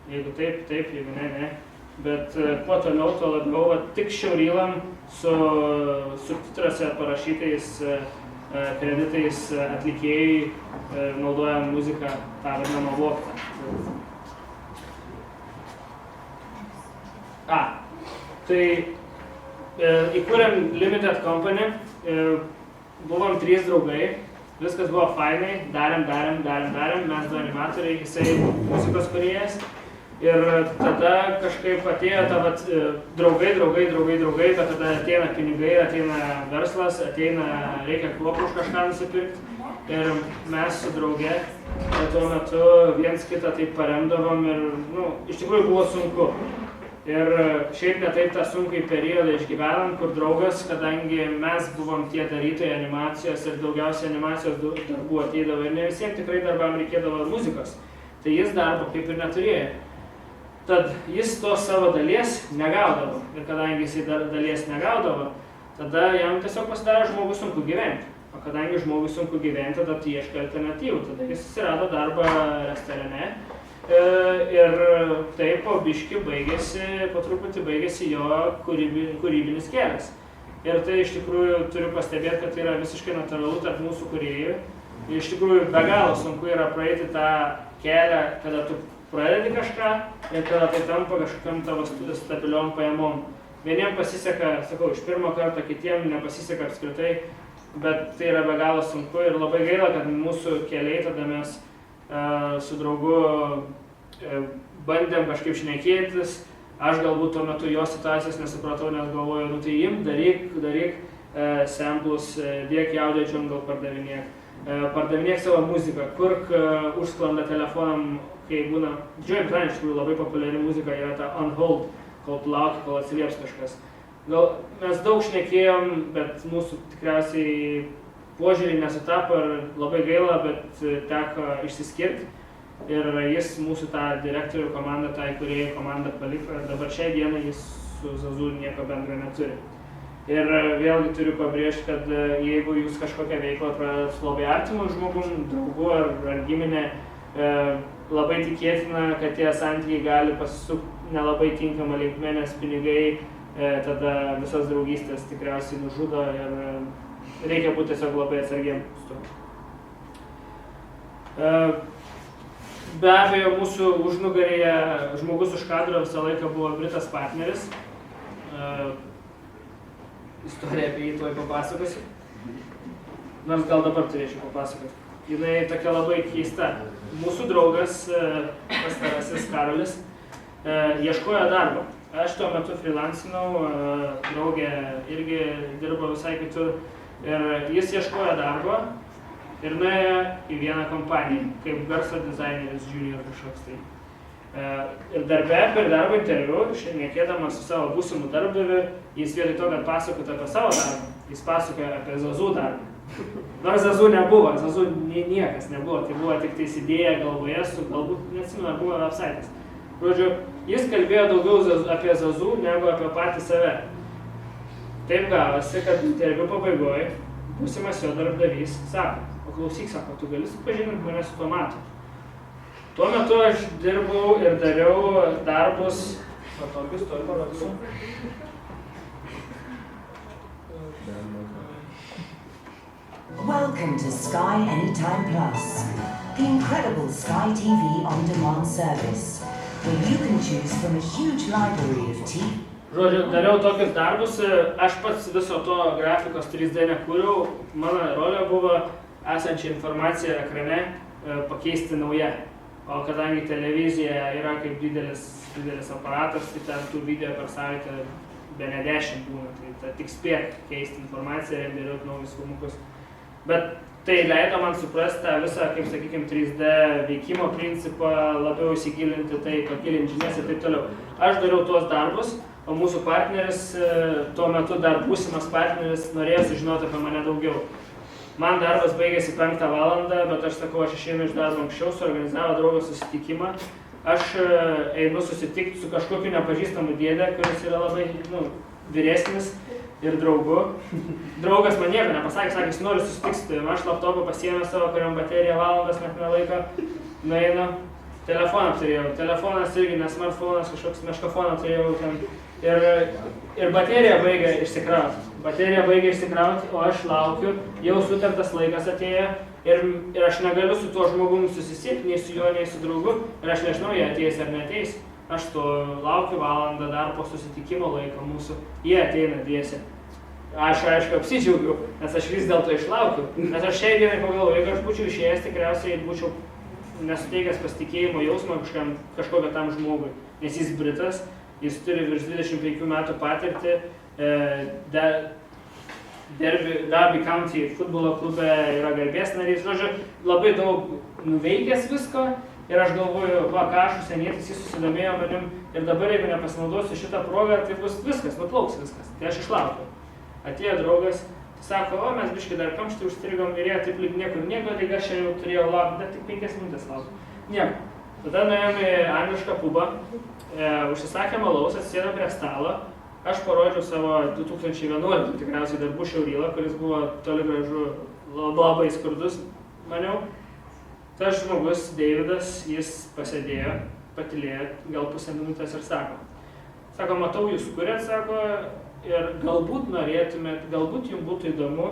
Jeigu taip, jeigu ne. Bet kuo toliau, tuo labiau, tik šiaurylam su subtitruose parašytais kreditais atlikėjai naudojam muziką, tą vadinamą voktą. Tai įkūrėm Limited Company, buvom 3 draugai. Viskas buvo fainai, darėm, mes 2 animatoriai, jisai muzikos kūrėjas. Ir tada kažkaip atėjo ta draugai, bet tada ateina pinigai, ateina verslas, reikia kruopų už kažką nusipirkti. Ir mes su drauge tuo metu viens kitą taip paremdavom ir, iš tikrųjų buvo sunku. Ir šiaip ne taip tą sunkį periodą išgyvenam, kur draugas, kadangi mes buvom tie darytojai animacijos ir daugiausiai animacijos darbų ateidavo ir ne visiems tikrai darbam reikėdavo muzikos, tai jis darbo kaip ir neturėjo. Tad jis tos savo dalies negaudavo ir kadangi jis dalies negaudavo, tada jam tiesiog pasidarė žmogui sunku gyventi. O kadangi žmogui sunku gyventi, tada tu ieškai alternatyvų, tada jis susirado darbą restorane Ir taip po biškį po truputį baigėsi jo kūrybinis kelias. Ir tai iš tikrųjų turiu pastebėti, kad tai yra visiškai natūralu tarp mūsų kūrėjų. Iš tikrųjų be galo sunku yra praeiti tą kelią, kada tu pradedi kažką ir kada tai tampa kažkokiam tavo stabiliom pajamom. Vieniem pasiseka, sakau, iš pirmo karto, kitiem nepasiseka apskritai, bet tai yra be galo sunku ir labai gaila, kad mūsų keliai tada mes su draugu bandėm kažkaip šnekėtis. Aš galbūt tuo metu jo situacijos nesupratau, nes galvoju, tai imk, daryk samplus, dėk audio jungle, pardavinėk savo muziką, kurk užsklanda telefonam, kai būna, Didžioji Britanija iš tikrųjų labai populiari muzika yra ta on hold, kol tu lauki, kol atsilieps kažkas. Gal mes daug šnekėjom, bet mūsų tikriausiai požiūriai nesutapo ir labai gaila, bet teko išsiskirti. Ir jis mūsų tą direktorių komandą, tą įkūrėjų komandą paliko ir dabar šiai dienai jis su Zazu nieko bendro neturi. Ir vėlgi turiu pabrėžti, kad jeigu jūs kažkokią veiklą pradedat su labai artimu žmogum, draugu ar giminė, labai tikėtina, kad tie santykiai gali pasisukti nelabai tinkamą linkmę, nes pinigai tada visas draugystės tikriausiai nužudo ir reikia būti tiesiog labai atsargiem su tuo. Be abejo, mūsų užnugarėje žmogus už kadro visą laiką buvo Britas partneris. Istoriją apie jį tuoj papasakosiu. Nors gal dabar turėčiau papasakoti. Jinai tokia labai keista. Mūsų draugas, pastarasis Karolis, ieškojo darbo. Aš tuo metu freelancinau, draugė irgi dirbo visai kitur. Ir jis ieškojo darbo ir nuėjo į vieną kompaniją, kaip garso dizaineris junior kažkoks tai. Ir per darbo interviu, šnekėdamas su savo būsimu darbdaviu, jis vietoj to, kad pasakotų apie savo darbą, jis pasakojo apie Zazu darbą. Nors Zazu nebuvo, Zazu niekas nebuvo, tai buvo tik tais idėja galvoje su, galbūt, neatsimenu, buvo websaitas. Žodžiu, jis kalbėjo daugiau apie Zazu negu apie patį save. Taip gavosi, kad interviu pabaigoje būsimas jo darbdavys sako, klausyk, sako, tu gali supažinti mane su tuo matu. Tuo metu aš dirbau ir dariau darbus, tokius, to ir parodysiu. Welcome to Sky Anytime Plus, the incredible Sky TV on-demand service, where you can choose from a huge library of TV. Žodžiu, dariau tokius darbus, aš pats viso to grafikos 3D nekūriau, mano rolė buvo esančią informaciją ekrane pakeisti naują. O kadangi televizija yra kaip didelis aparatas, tai ten tų video per savaitę bene 10 būna, tai tik spėk keisti informaciją, renderiuoti naujus filmukus. Bet tai leido man suprasti tą visą, kaip sakykime, 3D veikimo principą, labiau įsigilinti tai, pagilinti žinias ir taip toliau. Aš dariau tuos darbus, o mūsų partneris, tuo metu dar būsimas partneris, norėjo sužinoti apie mane daugiau. Man darbas baigėsi 5 valandą, bet aš sakau, aš išeinu iš darbo anksčiau, suorganizavo draugo susitikimą. Aš einu susitikti su kažkokiu nepažįstamu dėdė, kuris yra labai, vyresnis ir draugu. Draugas man nieko nepasakė, sakė, jis nori susitikti su tavim. Aš laptopą pasiėmė savo, kuriam bateriją valandas net nelaiko, nueinu. Telefoną turėjau, telefonas irgi, ne smartphonas, kažkoks meškafoną turėjau ten. Ir baterija baigė išsikrauti, o aš laukiu, jau sutartas laikas atėjo ir aš negaliu su tuo žmogum susisiekti, nei su juo, nei su draugu, ir aš nežinau, jie ateis ar neateis. Aš to laukiu valandą dar po susitikimo laiko mūsų, jie ateina dviese. Aš aišku apsidžiaugiu, nes aš vis dėlto išlaukiu, nes aš šiai dienai pagalvoju, jeigu aš būčiau išėjęs, tikriausiai būčiau nesuteikęs pasitikėjimo jausmą kažkokio tam žmogui, nes jis Britas, jis turi virš 25 metų patirtį, Derby County futbolo klube yra garbės narys, žodžiu, labai daug nuveikęs visko ir aš galvoju, ką aš užsienietis, jis susidomėjo manim ir dabar, jeigu nepasinaudosiu šitą progą, tai bus viskas, nuplauks viskas, tai aš išlaukiu. Atėjo draugas, sako, o mes biškai dar kamštį užstrigom ir jie taip lyg nieko, lyg aš jau turėjau laukti, bet tik 5 minutės laukti. Nieko. Tada nuėjome į anglišką pubą, užsisakėm alaus, atsisėdom prie stalo, aš parodžiau savo 2011 tikriausiai darbų šiaurylą, kuris buvo toli gražu labai skurdus, maniau. tas žmogus, Davidas, jis pasėdėjo, patylėjo gal pusę minutės ir sako, matau, jūs kuriat, sako, ir galbūt norėtumėt, galbūt jums būtų įdomu,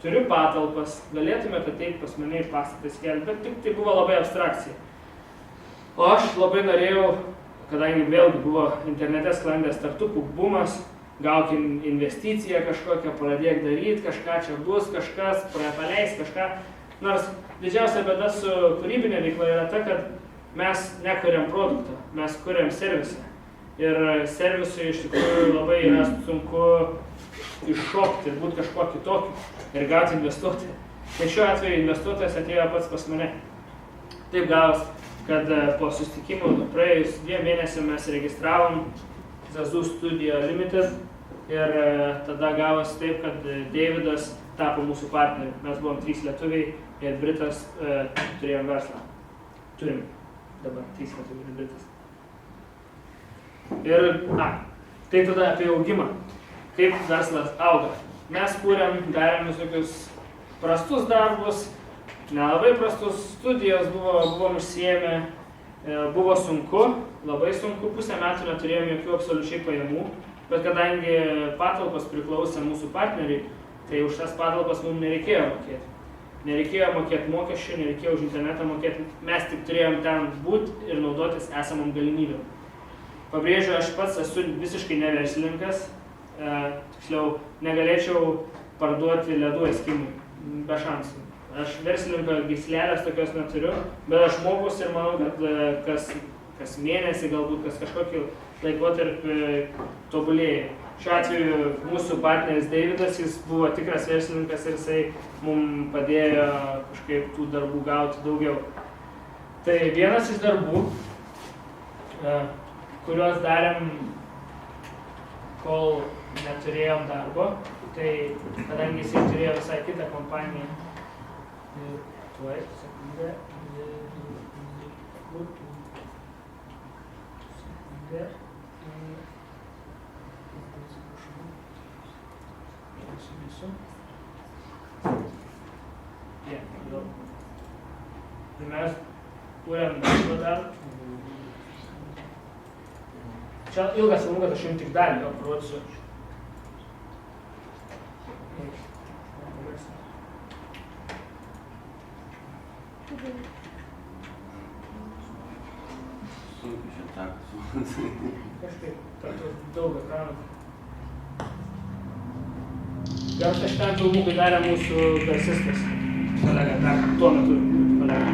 turiu patalpas, galėtumėt ateiti pas mane į pastatą skelbti, bet tik tai buvo labai abstrakcija. O aš labai norėjau, kadangi vėlgi buvo internete sklandęs startupų bumas, gauk investiciją kažkokią, pradėk daryti, kažką čia bus, kažkas, paleis kažką. Nors didžiausia bėda su kūrybinė veikla yra ta, kad mes nekuriam produktą, mes kuriam servisą. Ir servisui iš tikrųjų labai yra sunku iššokti ir būti kažkuo kitokiu ir gauti investuoti. Tai šiuo atveju investuotojas atėjo pats pas mane. Taip gavos, kad po susitikimų praėjus 2 mėnesių mes registravom Zazu Studio Limited ir tada gavos taip, kad Davidas tapo mūsų partneriu. Mes buvom 3 lietuviai ir Britas turėjom verslą. Turim dabar 3 lietuviai ir Britas. Ir, tai tada apie augimą. Kaip verslas auga. Mes kūrėm, darėm visokius prastus darbus, nelabai prastus, studijos buvom užsiėmę, buvo sunku, labai sunku, pusę metų neturėjom jokių absoliučiai pajamų, bet kadangi patalpas priklausė mūsų partneriai, tai už tas patalpas mums nereikėjo mokėti. Nereikėjo mokėti mokesčių, nereikėjo už internetą mokėti, mes tik turėjom ten būti ir naudotis esamom galimybėm. Pabrėžiu, aš pats esu visiškai neverslininkas, tiksliau, negalėčiau parduoti ledų eskimui, be šansų. Aš verslininko gyslelės tokios neturiu, bet aš mokus ir manau, kad kas mėnesį, galbūt kas kažkokį laikotarpį tobulėja. Šiuo atveju mūsų partneris Davidas, jis buvo tikras verslininkas ir jisai mums padėjo kažkaip tų darbų gauti daugiau. Tai vienas iš darbų, kuriuos darėm, kol neturėjom darbo, tai kadangi jisai turėjo visai kitą kompaniją, tuoj, sekundę, tai mes kūrėm darbą dar. Čia ilgas filmukas, aš jums tik dalį jo parodysiu. Sunku šitą su. Kažkaip, daug ekranų. Gal šitam filmukui darė mūsų garsistas, kolega, dar tuo metu kolega.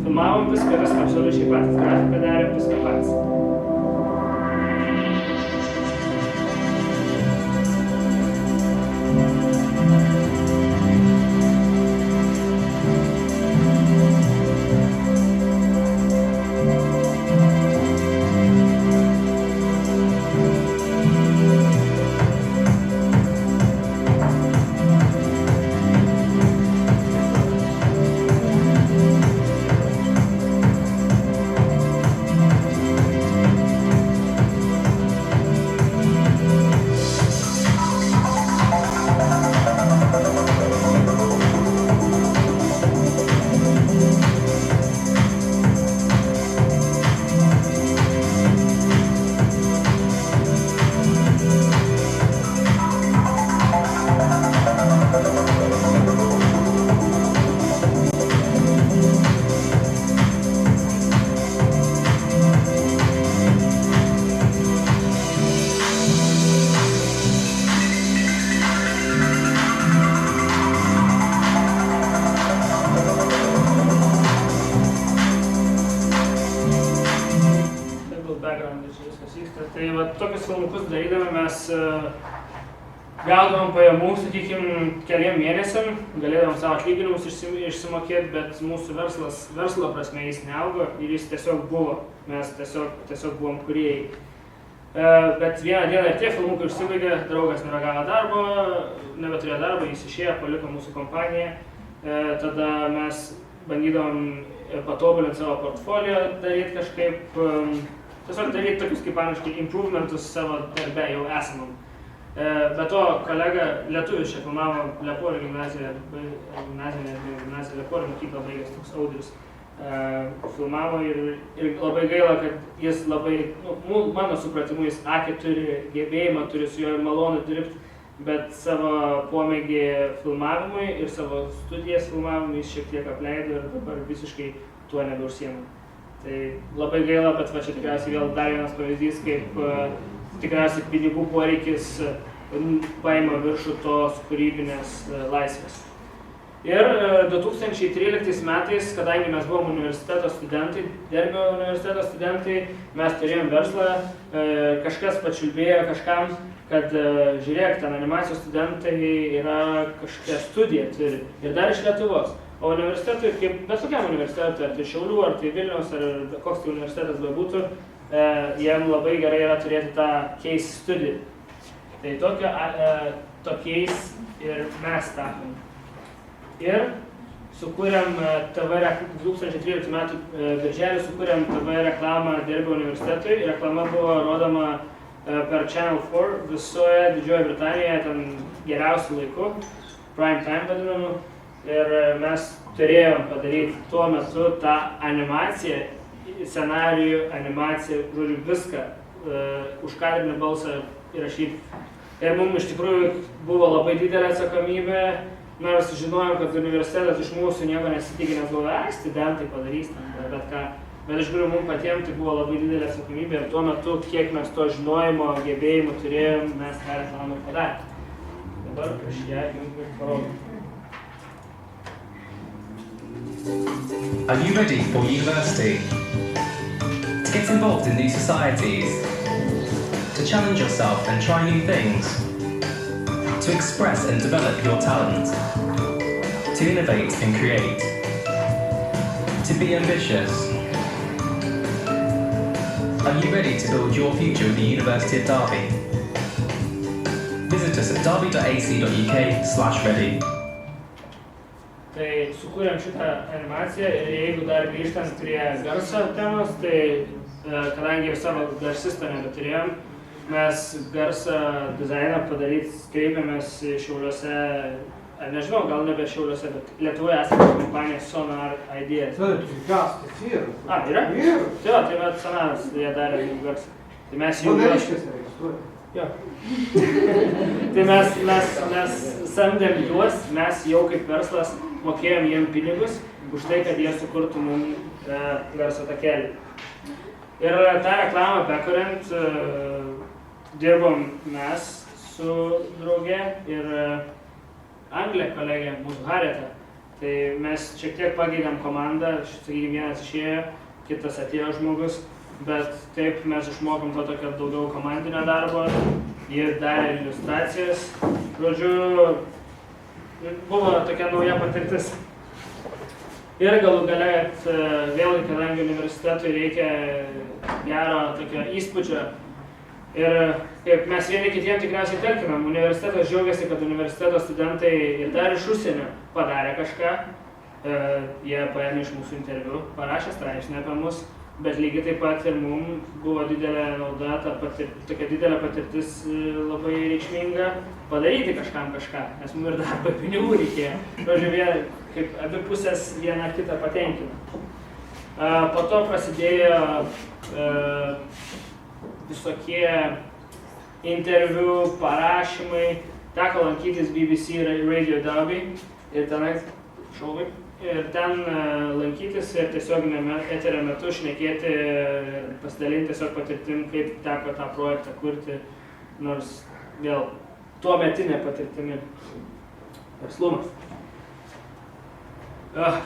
Filmavom viską absoliučiai patys, grafiką darėm viską patys. Tai va, tokius filmukus darydami mes gaudavom pajamų, sakykime, keliam mėnesiam, galėdavom savo atlyginimus išsimokėti, bet mūsų verslo prasme jis neaugo ir jis tiesiog buvo, mes tiesiog buvom kūrėjai. Bet vieną dieną tie filmukai užsibaigė, draugas nebegavo darbo, nebeturėjo darbo, jis išėjo, paliko mūsų kompaniją, tada mes bandydavom patobulinti savo portfolio, daryti kažkaip, tiesiog daryti tokius kaip angliškai improvementus savo darbe jau esamam. Be to, kolega lietuvis čia filmavo Leporio gimnaziją Leporio mokyklą baigęs toks Audrius. Filmavo ir labai gaila, kad jis labai, mano supratimu, jis akį turi, gebėjimą turi su juo malonu dirbti, bet savo pomėgį filmavimui ir savo studijas filmavimui jis šiek tiek apleido ir dabar visiškai tuo nebeužsiema. Tai labai gaila, bet va čia tikriausiai vėl dar vienas pavyzdys, kaip tikriausiai pinigų poreikis paima viršų tos kūrybinės laisvės. Ir 2013 metais, kadangi mes buvom universiteto studentai, Derbio universiteto studentai, mes turėjom verslą, kažkas pačiulbėjo kažkam, kad žiūrėk, ten animacijos studentai yra kažkokia studija turi ir dar iš Lietuvos. O universitetui, kaip bet kokiam universitetui, ar tai Šiaulių, ar tai Vilniaus, ar koks tai universitetas bebūtų, jiem labai gerai yra turėti tą case studiją. Tai tokiais ir mes tapom. Ir sukūrėm 2013 metų birželį sukūrėm TV reklamą Derbio universitetui. Reklama buvo rodoma per Channel 4 visoje Didžiojoje Britanijoje, ten geriausiu laiku, prime time vadinamu. Ir mes turėjom padaryti tuo metu tą animaciją, scenarijų, animaciją, žodžiu, viską, užkadrinį balsą įrašyti. Ir mums iš tikrųjų buvo labai didelė atsakomybė. Nors žinojom, kad universitetas iš mūsų nieko nesitikė, nes buvo, studentai padarys ten, bet ką. Bet iš tikrųjų mums patiems tai buvo labai didelė atsakomybė ir tuo metu, kiek mes to žinojimo, gebėjimų turėjom, mes tą reklamą padarėm. Dabar aš ją jums parodau. Are you ready for university? To get involved in new societies? To challenge yourself and try new things? To express and develop your talent? To innovate and create? To be ambitious? Are you ready to build your future with the University of Derby? Visit us at derby.ac.uk/ready. Tai sukūrėm šitą animaciją ir jeigu dar grįžtant prie garso temos, tai kadangi ir savo garsistą nebeturėjom, mes garsą dizainą padaryti kreipėmės Šiauliuose, nežinau, gal nebe Šiauliuose, bet Lietuvoje esame kompanija Sonar Ideas. Taip, gas, tai yra. Yra? Yra. Tai va Sonaras, jie darė garsą. Tai mes jau... Paveriškės registruoja. Jo. Tai mes samdėm juos, mes jau kaip verslas mokėjom jiem pinigus už tai, kad jie sukurtų mums garso takelį. Ir tą reklamą bekuriant dirbom mes su drauge ir Anglė kolegė, mūsų Harrietą. Tai mes šiek tiek pakeitėm komandą, sakykime, vienas išėjo, kitas atėjo žmogus, bet taip mes išmokom to tokio daugiau komandinio darbo, jie darė iliustracijas. Žodžiu, buvo tokia nauja patirtis. Ir galų gale, vėlgi, kadangi universitetui reikia gero tokio įspūdžio, ir kaip mes vieni kitiem tikriausiai talkinam, universitetas džiaugiasi, kad universiteto studentai ir dar iš užsienio padarė kažką. Jie paėmė iš mūsų interviu, parašė straipsnį apie mus, bet lygiai taip pat ir mums buvo didelė nauda, tokia didelė patirtis labai reikšminga padaryti kažkam kažką, nes mums ir darbo pinigų reikėjo. Žodžiu, kaip abi pusės viena kitą patenkino. Po to prasidėjo visokie interviu, parašymai, teko lankytis BBC Radio Derby ir tenais šauvai. Ir ten lankytis ir tiesioginėme eterio metu šnekėti ir pasidalinti tiesiog patirtim, kaip teko tą projektą kurti, nors vėl tuometinė patirtimi verslumas.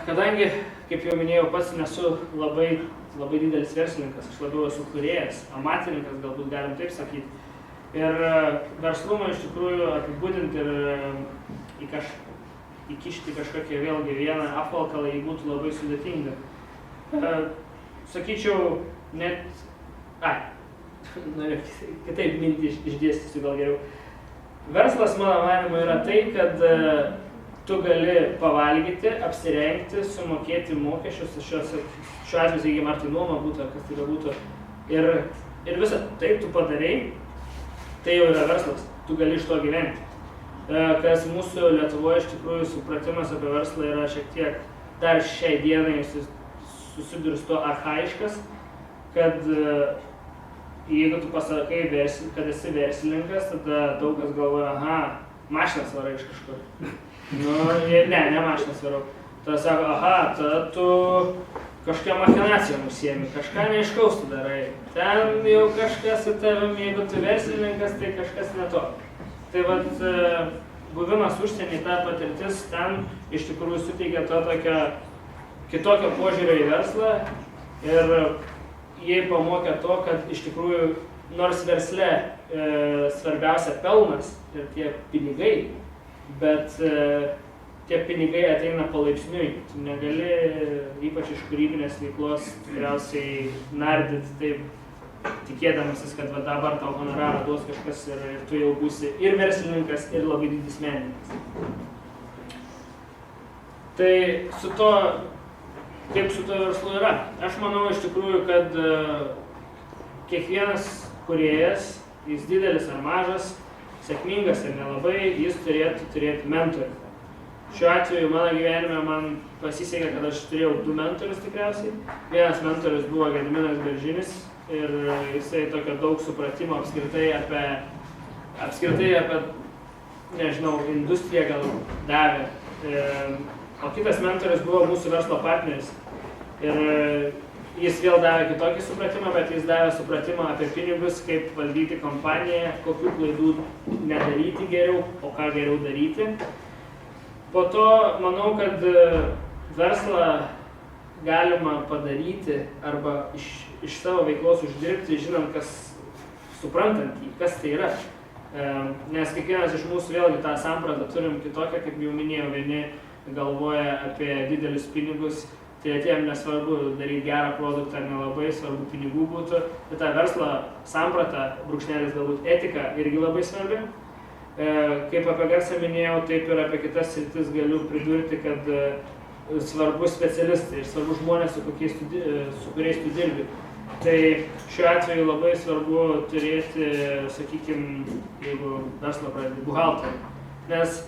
Kadangi, kaip jau minėjau, pats nesu labai didelis verslininkas, aš labiau esu kūrėjas, amatininkas, galbūt galim taip sakyti. Ir verslumą iš tikrųjų apibūdinti ir įkišti kažkokią vėlgi vieną apvalkalą, jį būtų labai sudėtinga. Sakyčiau, net... Noriu kitaip mintį išdėstysiu gal geriau. Verslas, mano manymu, yra tai, kad tu gali pavalgyti, apsirengti, sumokėti mokesčius, šiuo atveju, sakykime, ar tai nuoma būtų, ar kas tai būtų. Ir visą tai tu padarei, tai jau yra verslas. tu gali iš to gyventi. Kas mūsų Lietuvoje iš tikrųjų supratimas apie verslą yra šiek tiek dar šiai dienai susiduri su to archaiškas, kad jeigu tu pasakai, kad esi verslininkas, tada daug kas galvoja, aha, mašinas varai iš kažkur. Ne mašinas varau. Tada sako, aha, tada tu kažkokią machinaciją nusiemi, kažką neaiškaus tu darai. Ten jau kažkas su tavim, jeigu tu verslininkas, tai kažkas ne to. Tai vat, buvimas užsienį, ta patirtis ten iš tikrųjų suteikia to tokio kitokio požiūrio į verslą ir jie pamokė to, kad iš tikrųjų nors versle svarbiausia pelnas ir tie pinigai, bet tie pinigai ateina palaipsniui. Tu negali, ypač iš kūrybinės veiklos, tikriausiai nardyti taip, tikėdamasis, kad va dabar tau honorarą duos kažkas ir tu jau būsi ir verslininkas, ir labai didis menininkas. Tai su to, kaip su to verslu yra? Aš manau iš tikrųjų, kad kiekvienas kūrėjas, jis didelis ar mažas, sėkmingas ar nelabai, jis turėtų turėti mentorių. Šiuo atveju mano gyvenime man pasisekė, kad aš turėjau 2 mentorius tikriausiai. Vienas mentorius buvo Gediminas Beržinis ir jisai tokio daug supratimo apskritai apie, nežinau, industriją gal davė. O kitas mentorius buvo mūsų verslo partneris. Ir jis vėl davė kitokį supratimą, bet jis davė supratimą apie pinigus, kaip valdyti kompaniją, kokių klaidų nedaryti geriau, o ką geriau daryti. Po to manau, kad verslą galima padaryti arba iš savo veiklos uždirbti, žinant, suprantant jį, kas tai yra. Nes kiekvienas iš mūsų vėlgi tą sampratą turim kitokią, kaip jau minėjau, vieni galvoja apie didelius pinigus, tai atėjom nesvarbu daryti gerą produktą ar nelabai, svarbu pinigų būtų. Bet tą verslo sampratą, brūkšnelis galbūt etika, irgi labai svarbi. Kaip apie garsą minėjau, taip ir apie kitas sritis galiu pridurti, kad svarbu specialistai ir svarbu žmonės, su kuriais tu dirbi. Tai šiuo atveju labai svarbu turėti, sakykime, jeigu verslą pradedi, buhalterį. Nes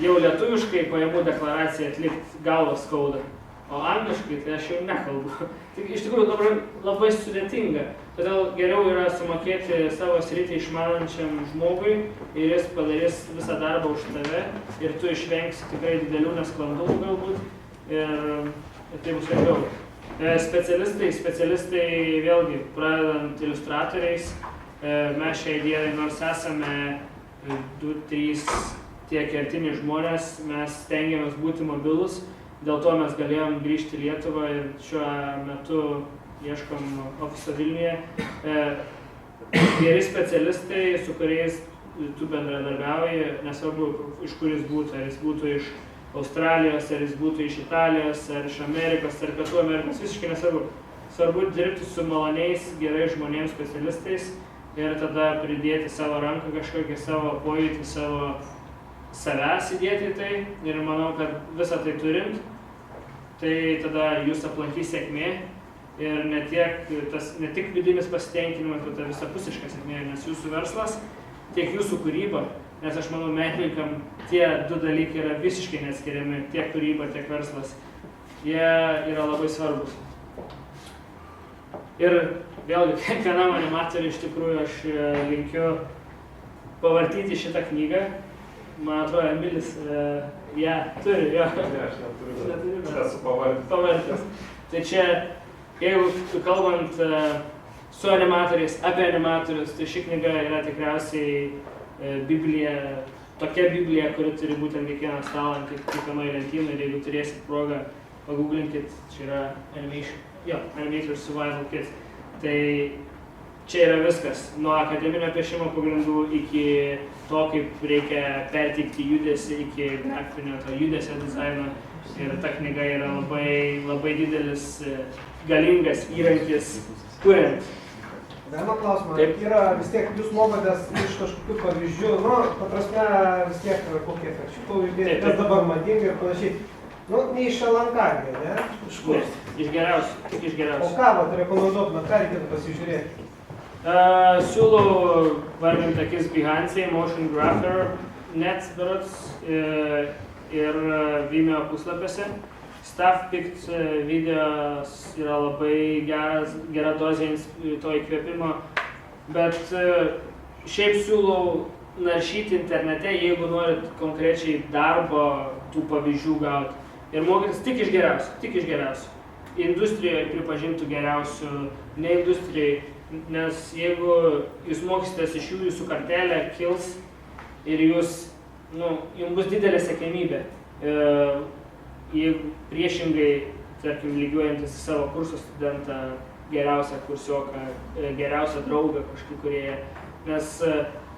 jau lietuviškai pajamų deklaraciją atlikti galvas skauda, o angliškai tai aš jau nekalbu. Tik iš tikrųjų labai sudėtinga. Todėl geriau yra sumokėti savo sritį išmanančiam žmogui ir jis padarys visą darbą už tave ir tu išvengsi tikrai didelių nesklandumų galbūt ir tai bus lengviau. Specialistai vėlgi, pradedant iliustratoriais, mes šiai dienai nors esame 2-3 tie kertiniai žmonės, mes stengiamės būti mobilus, dėl to mes galėjom grįžti į Lietuvą ir šiuo metu ieškom ofiso Vilniuje. Geri specialistai, su kuriais tu bendradarbiauji, nesvarbu iš kur jis būtų, ar jis būtų iš Australijos, ar jis būtų iš Italijos, ar iš Amerikos, ar Pietų Amerikos, visiškai nesvarbu. Svarbu dirbti su maloniais, gerai žmonėms specialistais ir tada pridėti savo ranką kažkokį savo pojūtį, savo savęs įdėti į tai. Ir manau, kad visą tai turint, tai tada jūs aplankys sėkmė ir ne tik vidinis pasitenkinimas, bet visapusiška sėkmė, nes jūsų verslas, tiek jūsų kūryba, nes aš manau, menininkam tie 2 dalykai yra visiškai neatskiriami, tiek kūryba, tiek verslas. Jie yra labai svarbus. Ir vėlgi, kiekvienam animatoriui iš tikrųjų aš linkiu pavartyti šitą knygą. Man atrodo, Emilis ją turi, jo. Ne, aš neturiu, bet esu pavartęs. Tai čia, jeigu kalbant su animatoriais, apie animatorius, tai ši knyga yra tikriausiai Biblija, tokia Biblija, kuri turi būtent kiekvieną stalą, kiekvienoje lentynoje, ir jeigu turėsit progą, pagooglinsit, čia yra Animator Survival Kit. Tai čia yra viskas, nuo akademinio piešimo pagrindų iki to, kaip reikia perteikti judesį, iki grafinio to judesio dizaino. Ir ta knyga yra labai didelis, galingas įrankis kuriant. Galima klausimą, yra vis tiek jūs mokotės iš kažkokių pavyzdžių, paprasme vis tiek kokie efekčiukų judėti, kas dabar madinga ir panašiai. Ne iš LNK, ne? Iš kur? Iš geriausių, tik iš geriausių. O ką rekomenduotumėt, ką reikėtų pasižiūrėti? Siūlau vardinti akis Behance, Motion Grapher, Net berods ir Vimeo puslapiuose. StuffPict videos yra labai gera dozė to įkvėpimo, bet šiaip siūlau naršyti internete, jeigu norit konkrečiai darbo tų pavyzdžių gauti. Ir mokytis tik iš geriausių. Industrijoje pripažintų geriausių, ne industrijai, nes jeigu jūs mokysitės iš jų, jūsų kartelė kils ir jums bus didelė siekiamybė. Jeigu priešingai, tarkim, lygiuojantis į savo kurso studentą, geriausią kursioką, geriausią draugą kažkokį kūrėją, nes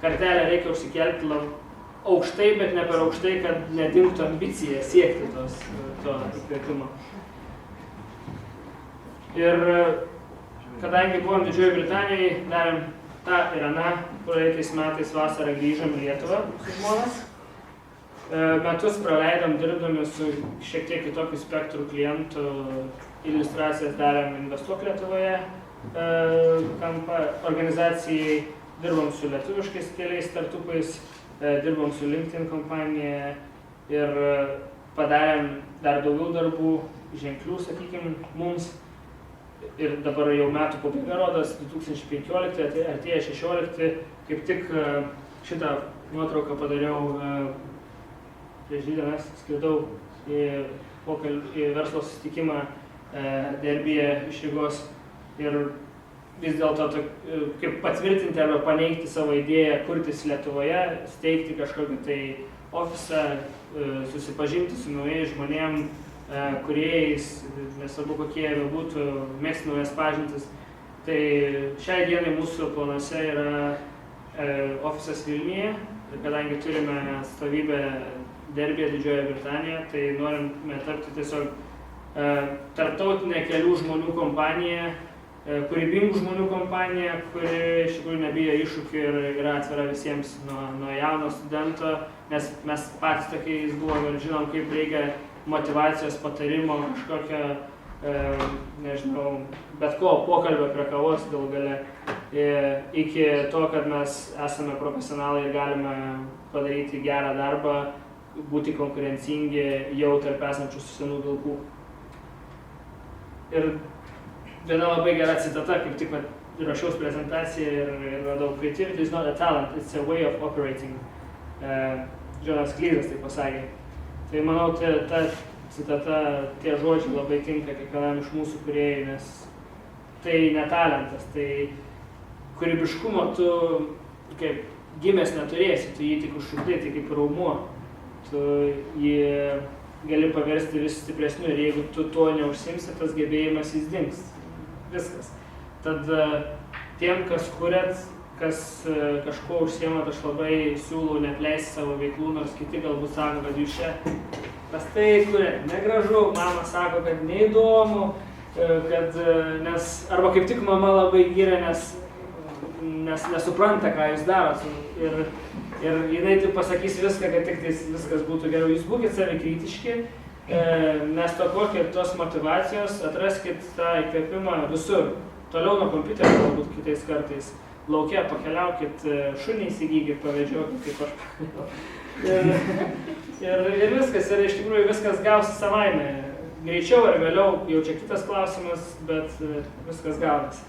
kartelę reikia užsikelti aukštai, bet ne per aukštai, kad nedingtų ambicija siekti to įkvėpimo. Ir kadangi buvom Didžiojoje Britanijoje, darėm tą ir aną, praeitais metais vasarą grįžom į Lietuvą su žmonas. Metus praleidom dirbdami su šiek tiek kitokių spektrų klientų, iliustracijas darėm Investuok Lietuvoje organizacijai, dirbom su lietuviškais keliais startupais, dirbom su LinkedIn kompanija ir padarėm dar daugiau darbų, ženklių, sakykime, mums. Ir dabar jau metų pabaiga rodos, 2015, artėja 16, kaip tik šitą nuotrauką padariau prieš 2 dienas, skridau į verslo susitikimą Derbyje iš Rygos ir vis dėlto kaip patvirtinti arba paneigti savo idėją kurtis Lietuvoje, steigti kažkokį tai ofisą, susipažinti su naujais žmonėm, kūrėjais, nesvarbu kokie jie būtų, mėgsti naujas pažintis. Tai šiai dienai mūsų planuose yra ofisas Vilniuje ir kadangi turime atstovybę Derbyje Didžiojoje Britanijoje, tai norime tapti tiesiog tarptautinė kelių žmonių kompanija, kūrybingų žmonių kompanija, kuri iš tikrųjų nebijo iššūkių ir yra atvira visiems nuo jauno studento, nes mes patys tokiais buvom ir žinom, kaip reikia motyvacijos patarimo, kažkokio, nežinau, bet ko pokalbio prie kavos galų gale, iki to, kad mes esame profesionalai ir galime padaryti gerą darbą, būti konkurencingi jau tarp esančių senų vilkų. Ir viena labai gera citata, kaip tik rašiaus prezentaciją ir radau, creativity is not a talent, it's a way of operating. Džonas Klysas tai pasakė. Tai manau, ta citata, tie žodžiai labai tinka kiekvienam iš mūsų kūrėjų, nes tai ne talentas, tai kūrybiškumo tu kaip gimęs neturėsi, tu jį tik užšugdai, tai kaip raumuo. Tu jį gali paversti vis stipresniu ir jeigu tu tuo neužsimsi, tas gebėjimas jis dings. Viskas. Tad tiem, kas kuriat, kas kažko užsiemat, aš labai siūlau neapleisti savo veiklų, nors kiti galbūt sako, kad jūs čia prastai kuriat, negražu, mama sako, kad neįdomu, nes arba kaip tik mama labai giria, nes nesupranta, ką jūs darot. Ir jinai taip pasakys viską, kad tik viskas būtų geriau. Jūs būkit savikritiški, nestokokit tos motyvacijos, atraskit tą įkvėpimą visur. Toliau nuo kompiuterio galbūt kitais kartais. Lauke pakeliaukit, šunį įsigykit, pavedžiokit, kaip aš. Ir viskas, ir iš tikrųjų viskas gausi savaime. Greičiau ar vėliau, jau čia kitas klausimas, bet viskas gaunasi.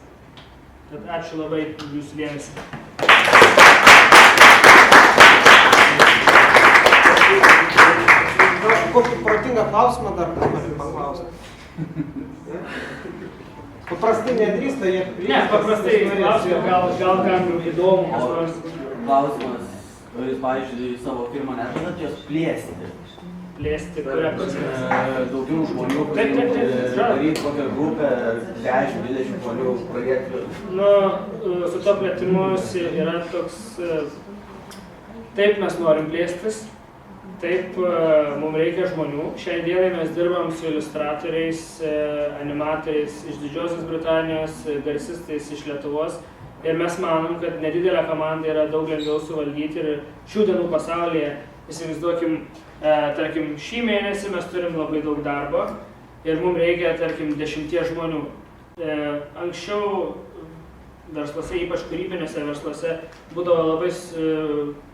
Tad ačiū labai jūsų dėmesį. Kokį protingą klausimą dar noriu paklausti. Paprastai nedrįsta jie prieš. Ne, paprastai klausimą, gal kam įdomu, kas nors. Klausimas, jūs, pavyzdžiui, savo firmą nežadat jos plėsti? Plėsti, kurią prasme? Daugiau žmonių, daryti kokią grupę, 10-20 žmonių projektų. Su to plėtimus yra toks, taip mes norim plėstis, taip mums reikia žmonių. Šiai dienai mes dirbam su iliustratoriais, animatoriais iš Didžiosios Britanijos, garsistais iš Lietuvos. Ir mes manom, kad nedidelę komandą yra daug lengviau suvaldyti ir šių dienų pasaulyje, įsivaizduokim, tarkim, šį mėnesį mes turim labai daug darbo ir mums reikia, tarkim, 10 žmonių. Anksčiau versluose, ypač kūrybiniuose versluose, būdavo labai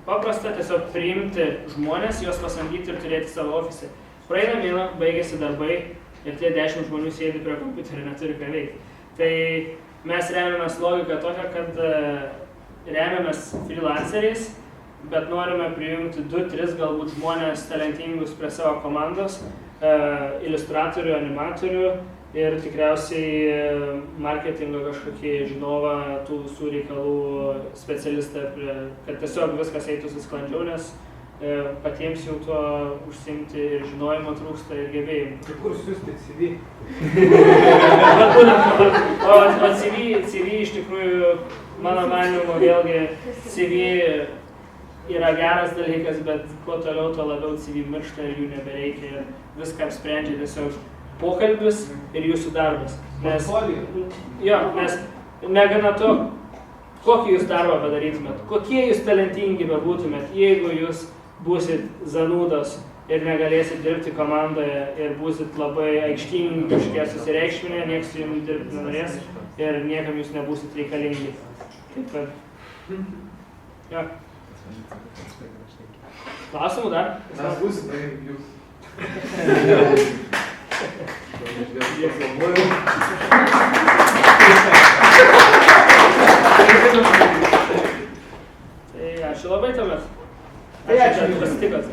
paprasta tiesiog priimti žmonės, juos pasamdyti ir turėti savo ofise. Praeina mėnuo, baigėsi darbai ir tie 10 žmonių sėdi prie kompiuterio ir neturi ką veikti. Tai mes remiamės logiką tokią, kad remiamės freelanceriais, bet norime prijungti 2-3 galbūt žmonės talentingus prie savo komandos, iliustratorių, animatorių ir tikriausiai marketingo kažkokį žinovą tų visų reikalų specialistą, kad tiesiog viskas eitųsi sklandžiau, nes patiems jau tuo užsiimti ir žinojimo trūksta ir gebėjimų. Tai kur siūsti CV? O CV iš tikrųjų, mano manymu, vėlgi CV yra geras dalykas, bet kuo toliau, tuo labiau CV miršta ir jų nebereikia ir viską apsprendžia tiesiog pokalbis ir jūsų darbas. Nes negana to, kokį jūs darbą padarytumėt, kokie jūs talentingi bebūtumėt, jeigu jūs būsit zanūdos ir negalėsit dirbti komandoje ir būsit labai aikštingi kažkiek susireikšminę, nieks su jums dirbti nenorės ir niekam jūs nebūsit reikalingi. Taip kad... Jo. Klausimų dar? Mes būsime jūs. Tai ačiū labai tuomet. Tai ačiū, kad pasitikot.